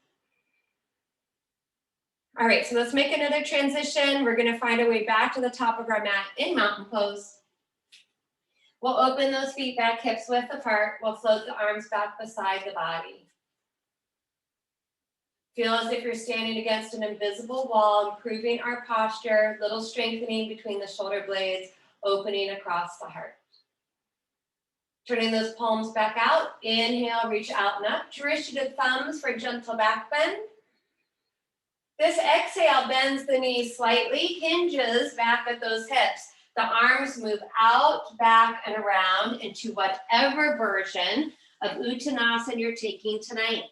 All right, so let's make another transition. We're gonna find a way back to the top of our mat in mountain pose. We'll open those feet back, hips width apart. We'll float the arms back beside the body. Feel as if you're standing against an invisible wall, improving our posture, little strengthening between the shoulder blades, opening across the heart. Turning those palms back out. Inhale, reach out and up. Wrist to the thumbs for gentle back bend. This exhale bends the knees slightly, hinges back at those hips. The arms move out, back, and around into whatever version of Uttanasana you're taking tonight.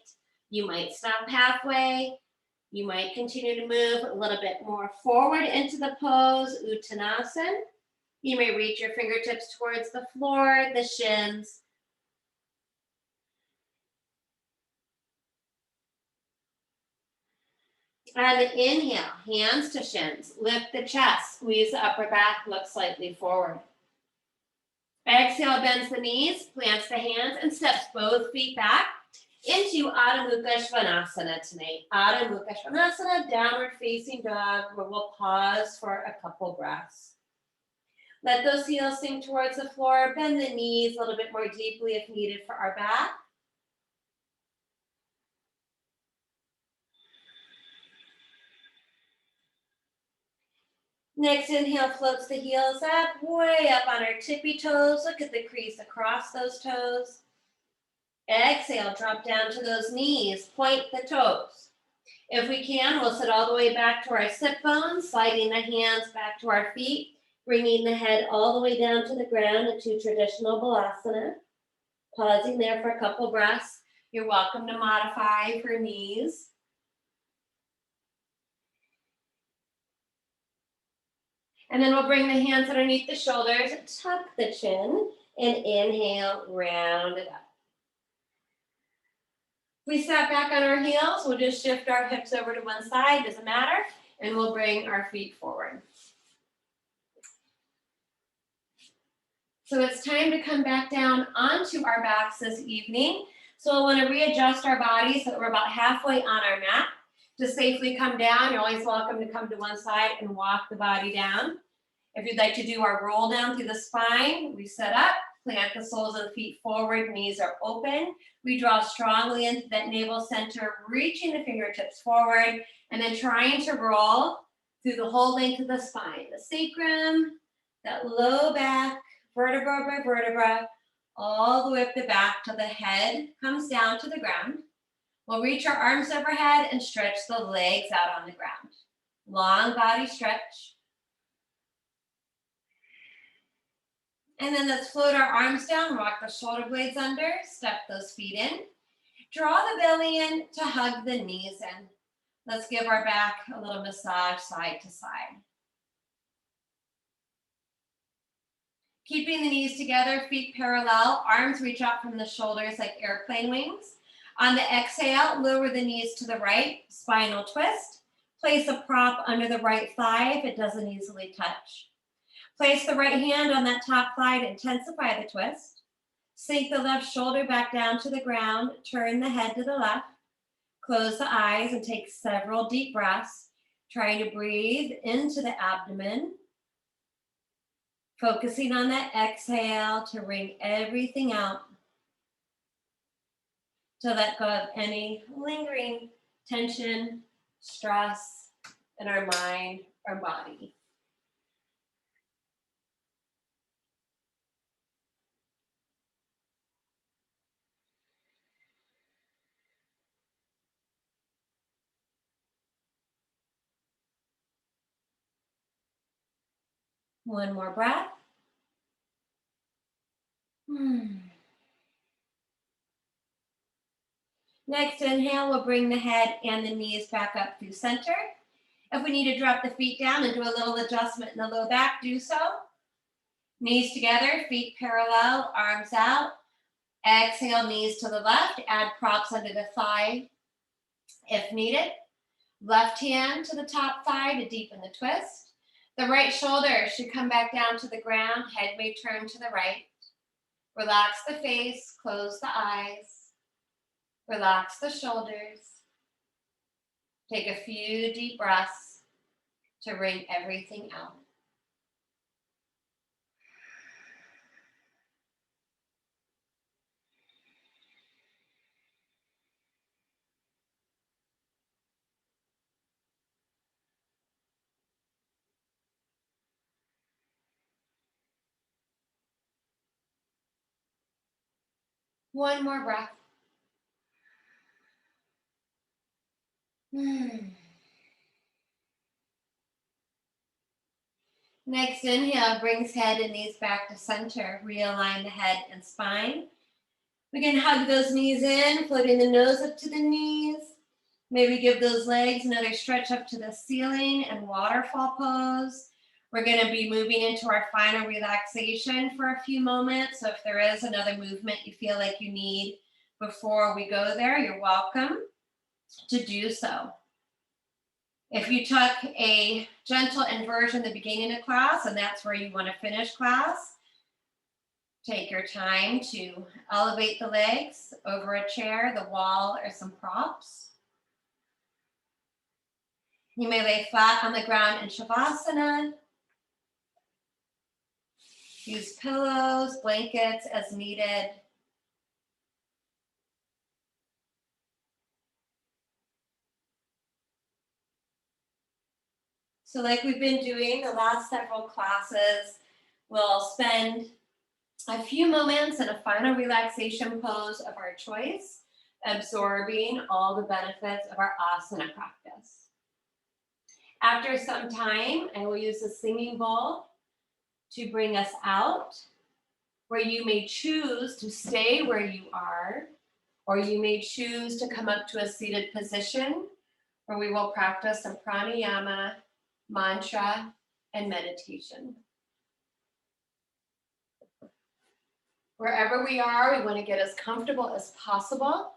You might stop halfway. You might continue to move a little bit more forward into the pose, Uttanasana. You may reach your fingertips towards the floor, the shins. And inhale, hands to shins. Lift the chest, squeeze the upper back, look slightly forward. Exhale, bends the knees, plants the hands, and steps both feet back into Adho Mukha Svanasana tonight. Adho Mukha Svanasana, downward facing dog, where we'll pause for a couple breaths. Let those heels sink towards the floor. Bend the knees a little bit more deeply if needed for our back. Next inhale floats the heels up, way up on our tippy toes. Look at the crease across those toes. Exhale, drop down to those knees, point the toes. If we can, we'll sit all the way back to our sit bones, sliding the hands back to our feet, bringing the head all the way down to the ground into traditional Balasana. Pausing there for a couple breaths. You're welcome to modify for knees. And then we'll bring the hands underneath the shoulders, tuck the chin, and inhale, round it up. If we sat back on our heels, we'll just shift our hips over to one side, doesn't matter, and we'll bring our feet forward. So it's time to come back down onto our backs this evening. So we'll want to readjust our bodies so that we're about halfway on our mat. To safely come down, you're always welcome to come to one side and walk the body down. If you'd like to do our roll down through the spine, we sit up, plant the soles of the feet forward, knees are open. We draw strongly into that navel center, reaching the fingertips forward, and then trying to roll through the whole length of the spine. The sacrum, that low back, vertebra by vertebra, all the way up the back till the head comes down to the ground. We'll reach our arms overhead and stretch the legs out on the ground. Long body stretch. And then let's float our arms down, rock the shoulder blades under, step those feet in. Draw the belly in to hug the knees in. Let's give our back a little massage side to side. Keeping the knees together, feet parallel, arms reach out from the shoulders like airplane wings. On the exhale, lower the knees to the right, spinal twist. Place a prop under the right thigh if it doesn't easily touch. Place the right hand on that top thigh to intensify the twist. Sink the left shoulder back down to the ground, turn the head to the left. Close the eyes and take several deep breaths, trying to breathe into the abdomen. Focusing on that exhale to wring everything out. To let go of any lingering tension, stress in our mind or body. One more breath. Next inhale, we'll bring the head and the knees back up through center. If we need to drop the feet down and do a little adjustment in the low back, do so. Knees together, feet parallel, arms out. Exhale, knees to the left. Add props under the thigh if needed. Left hand to the top thigh to deepen the twist. The right shoulder should come back down to the ground. Head may turn to the right. Relax the face, close the eyes. Relax the shoulders. Take a few deep breaths to wring everything out. One more breath. Next inhale brings head and knees back to center. Realign the head and spine. We can hug those knees in, floating the nose up to the knees. Maybe give those legs another stretch up to the ceiling and waterfall pose. We're going to be moving into our final relaxation for a few moments. So if there is another movement you feel like you need before we go there, you're welcome to do so. If you took a gentle inversion at the beginning of class and that's where you want to finish class, take your time to elevate the legs over a chair, the wall, or some props. You may lay flat on the ground in Shavasana. Use pillows, blankets as needed. So like we've been doing the last several classes, we'll spend a few moments in a final relaxation pose of our choice, absorbing all the benefits of our asana practice. After some time, I will use the singing bowl to bring us out, where you may choose to stay where you are, or you may choose to come up to a seated position where we will practice some pranayama, mantra, and meditation. Wherever we are, we want to get as comfortable as possible.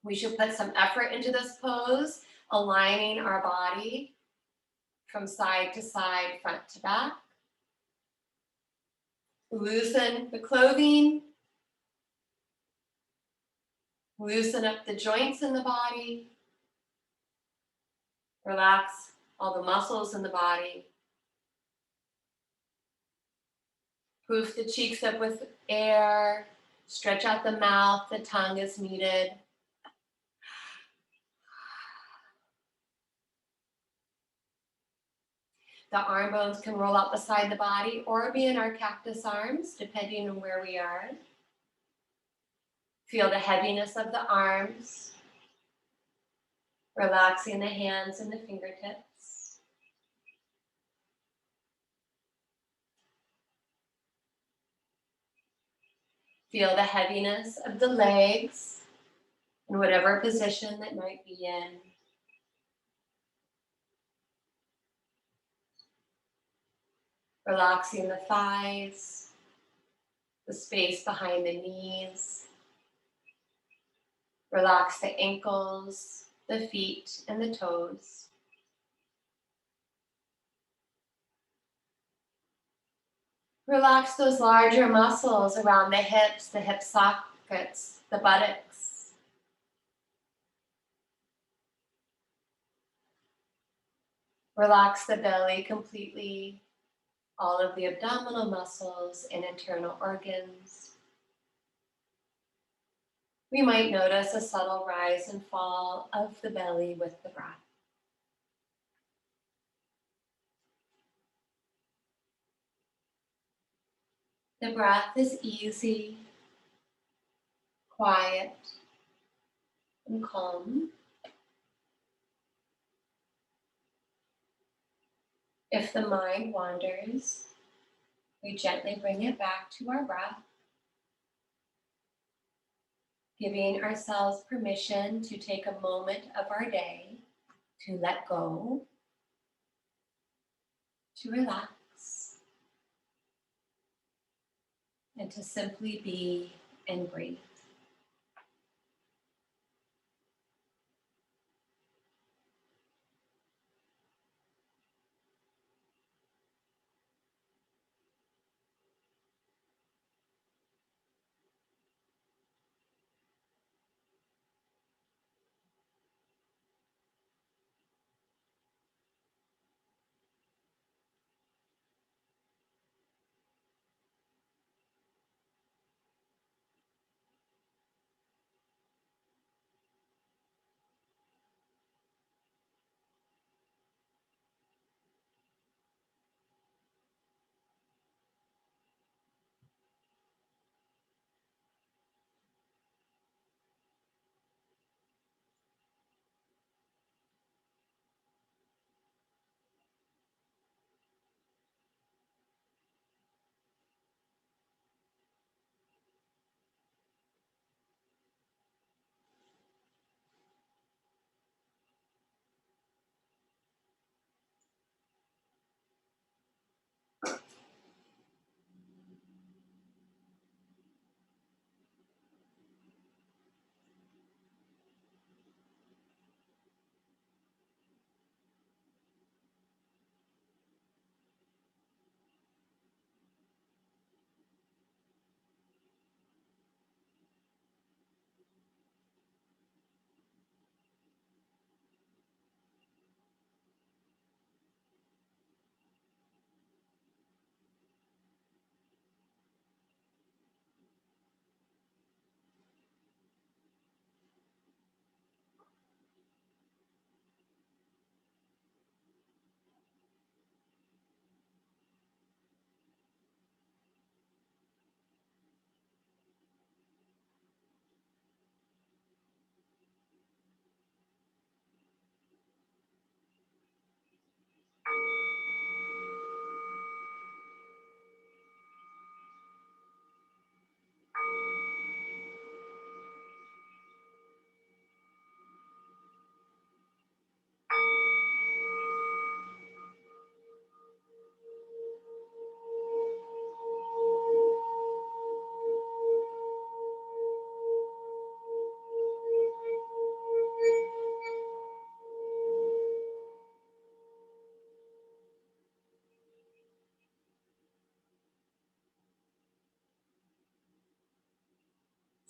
We should put some effort into this pose, aligning our body from side to side, front to back. Loosen the clothing. Loosen up the joints in the body. Relax all the muscles in the body. Poof the cheeks up with air. Stretch out the mouth. The tongue is muted. The arm bones can roll out beside the body or be in our cactus arms, depending on where we are. Feel the heaviness of the arms. Relaxing the hands and the fingertips. Feel the heaviness of the legs in whatever position that might be in. Relaxing the thighs, the space behind the knees. Relax the ankles, the feet, and the toes. Relax those larger muscles around the hips, the hip sockets, the buttocks. Relax the belly completely, all of the abdominal muscles and internal organs. We might notice a subtle rise and fall of the belly with the breath. The breath is easy, quiet, and calm. If the mind wanders, we gently bring it back to our breath, giving ourselves permission to take a moment of our day to let go, to relax, and to simply be and breathe.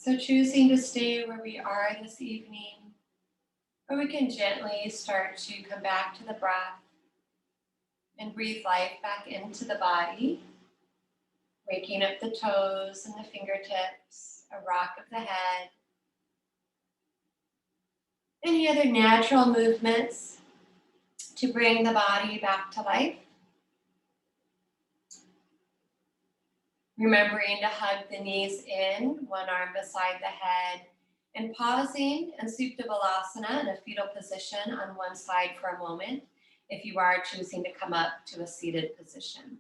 So choosing to stay where we are this evening, or we can gently start to come back to the breath and breathe life back into the body, waking up the toes and the fingertips, a rock of the head. Any other natural movements to bring the body back to life. Remembering to hug the knees in, one arm beside the head, and pausing in Supta Balasana in a fetal position on one side for a moment, if you are choosing to come up to a seated position.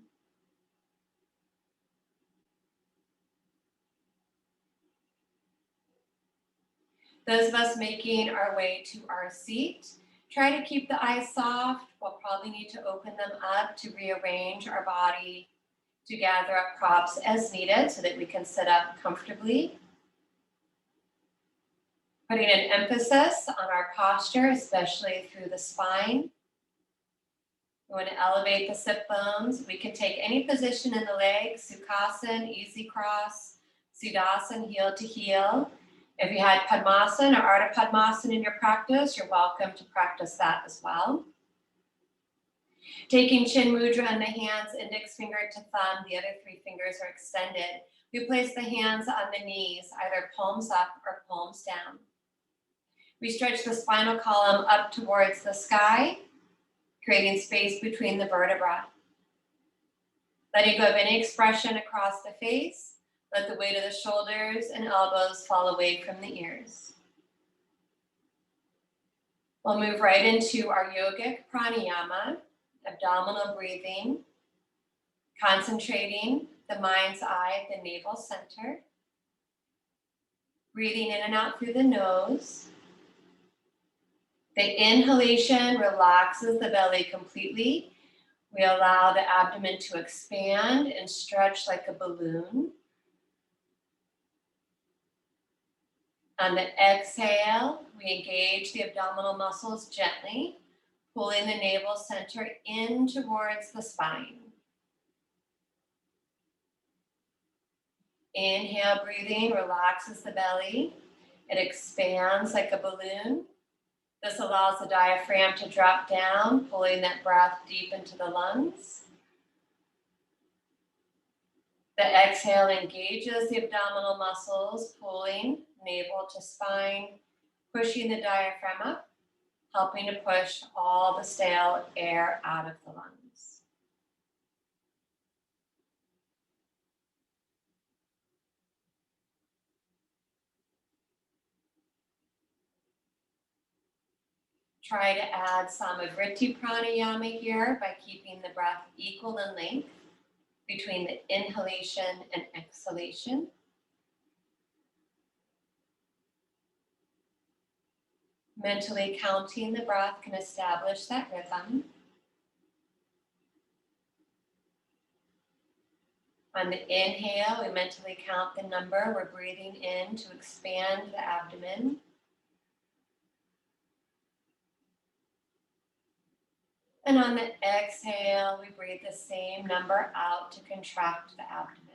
Those of us making our way to our seat, try to keep the eyes soft. We'll probably need to open them up to rearrange our body, to gather up props as needed so that we can sit up comfortably. Putting an emphasis on our posture, especially through the spine. We want to elevate the sit bones. We can take any position in the legs, Sukhasana, easy cross, Siddhasana, heel to heel. If you had Padmasana or Ardha Padmasana in your practice, you're welcome to practice that as well. Taking chin mudra in the hands, index finger to thumb, the other three fingers are extended. We place the hands on the knees, either palms up or palms down. We stretch the spinal column up towards the sky, creating space between the vertebrae. Letting go of any expression across the face. Let the weight of the shoulders and elbows fall away from the ears. We'll move right into our yogic pranayama, abdominal breathing, concentrating the mind's eye at the navel center. Breathing in and out through the nose. The inhalation relaxes the belly completely. We allow the abdomen to expand and stretch like a balloon. On the exhale, we engage the abdominal muscles gently, pulling the navel center in towards the spine. Inhale, breathing relaxes the belly. It expands like a balloon. This allows the diaphragm to drop down, pulling that breath deep into the lungs. The exhale engages the abdominal muscles, pulling navel to spine, pushing the diaphragm up, helping to push all the stale air out of the lungs. Try to add some of Vritti Pranayama here by keeping the breath equal in length between the inhalation and exhalation. Mentally counting the breath can establish that rhythm. On the inhale, we mentally count the number we're breathing in to expand the abdomen. And on the exhale, we breathe the same number out to contract the abdomen.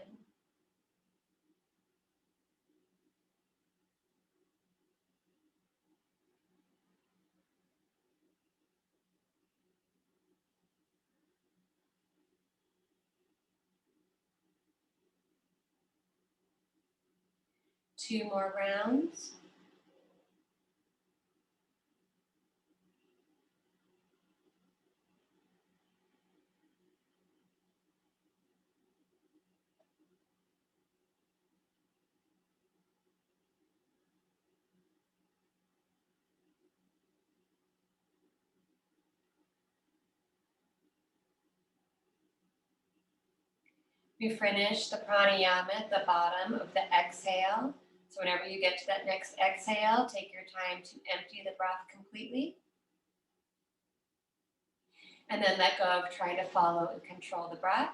Two more rounds. We finish the pranayama at the bottom of the exhale. So whenever you get to that next exhale, take your time to empty the breath completely. And then let go of trying to follow and control the breath.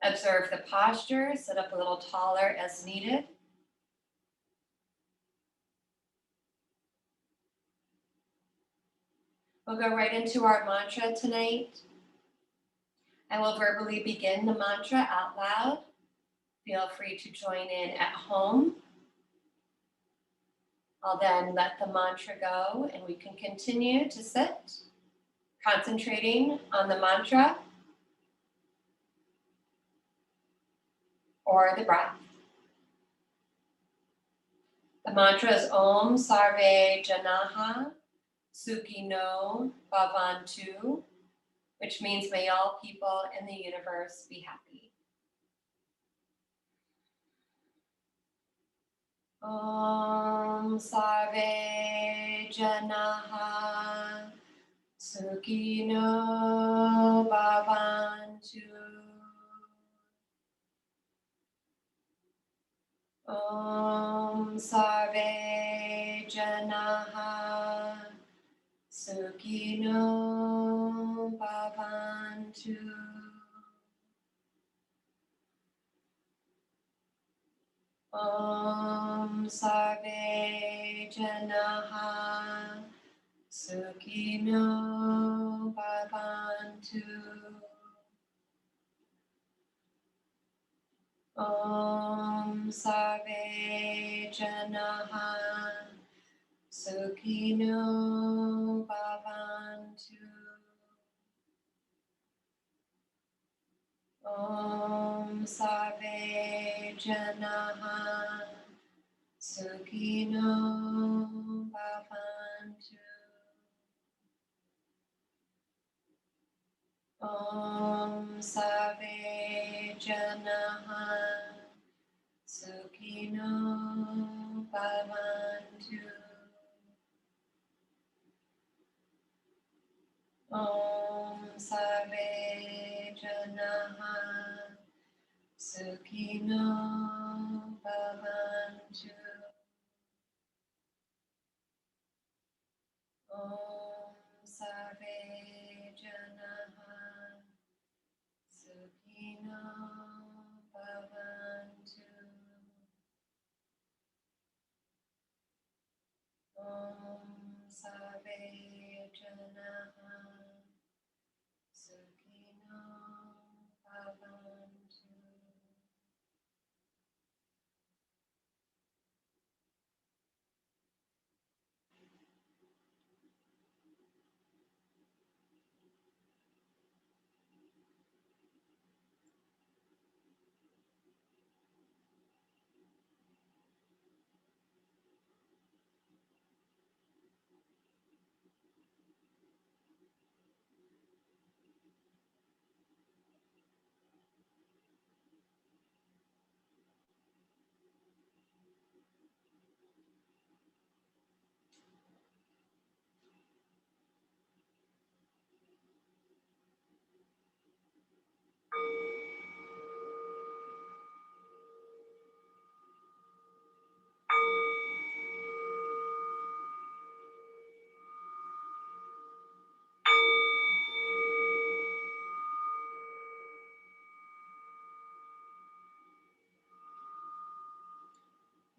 Observe the posture, sit up a little taller as needed. We'll go right into our mantra tonight. I will verbally begin the mantra out loud. Feel free to join in at home. I'll then let the mantra go and we can continue to sit, concentrating on the mantra or the breath. The mantra is Om Sarve Janaha Sukhino Bhavantu, which means may all people in the universe be happy. Om Sarve Janaha Sukhino Bhavantu. Om Sarve Janaha Sukhino Bhavantu. Om Sarve Janaha Sukhino Bhavantu. Om Sarve Janaha Sukhino Bhavantu. Om Sarve Janaha Sukhino Bhavantu. Om Sarve Janaha Sukhino Bhavantu. Om Sarve Janaha Sukhino Bhavantu. Om Sarve Janaha Sukhino Bhavantu. Om Sarve Janaha Sukhino Bhavantu.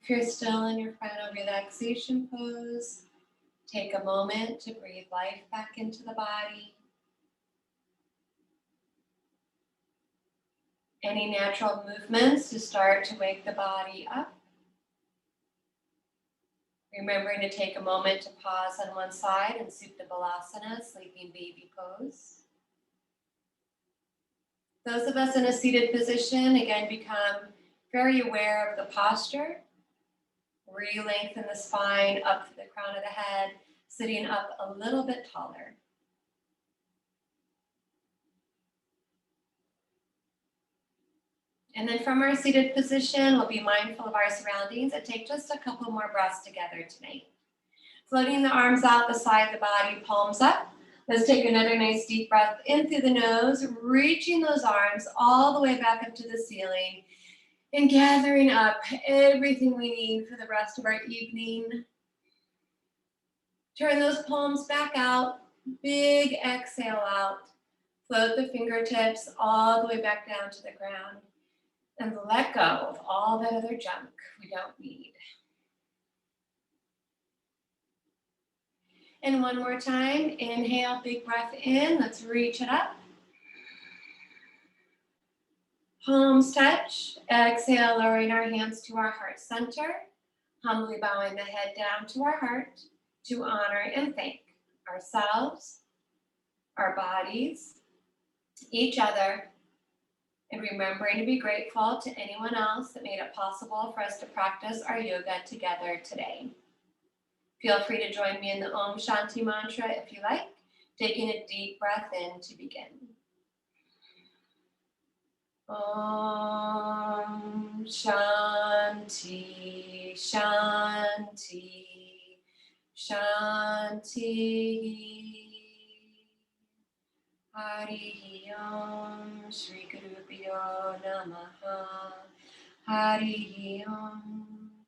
If you're still in your final relaxation pose, take a moment to breathe life back into the body. Any natural movements to start to wake the body up. Remembering to take a moment to pause on one side and Supta Balasana, sleeping baby pose. Those of us in a seated position, again, become very aware of the posture. Re-lengthen the spine up to the crown of the head, sitting up a little bit taller. And then from our seated position, we'll be mindful of our surroundings and take just a couple more breaths together tonight. Floating the arms out beside the body, palms up. Let's take another nice deep breath in through the nose, reaching those arms all the way back up to the ceiling and gathering up everything we need for the rest of our evening. Turn those palms back out, big exhale out. Float the fingertips all the way back down to the ground and let go of all that other junk we don't need. And one more time, inhale, big breath in. Let's reach it up. Palms touch. Exhale, lowering our hands to our heart center. Humbly bowing the head down to our heart to honor and thank ourselves, our bodies, each other, and remembering to be grateful to anyone else that made it possible for us to practice our yoga together today. Feel free to join me in the Om Shanti mantra if you like, taking a deep breath in to begin. Om Shanti Shanti Shanti. Hari Om Shri Guru Pyo Namaha. Hari Om.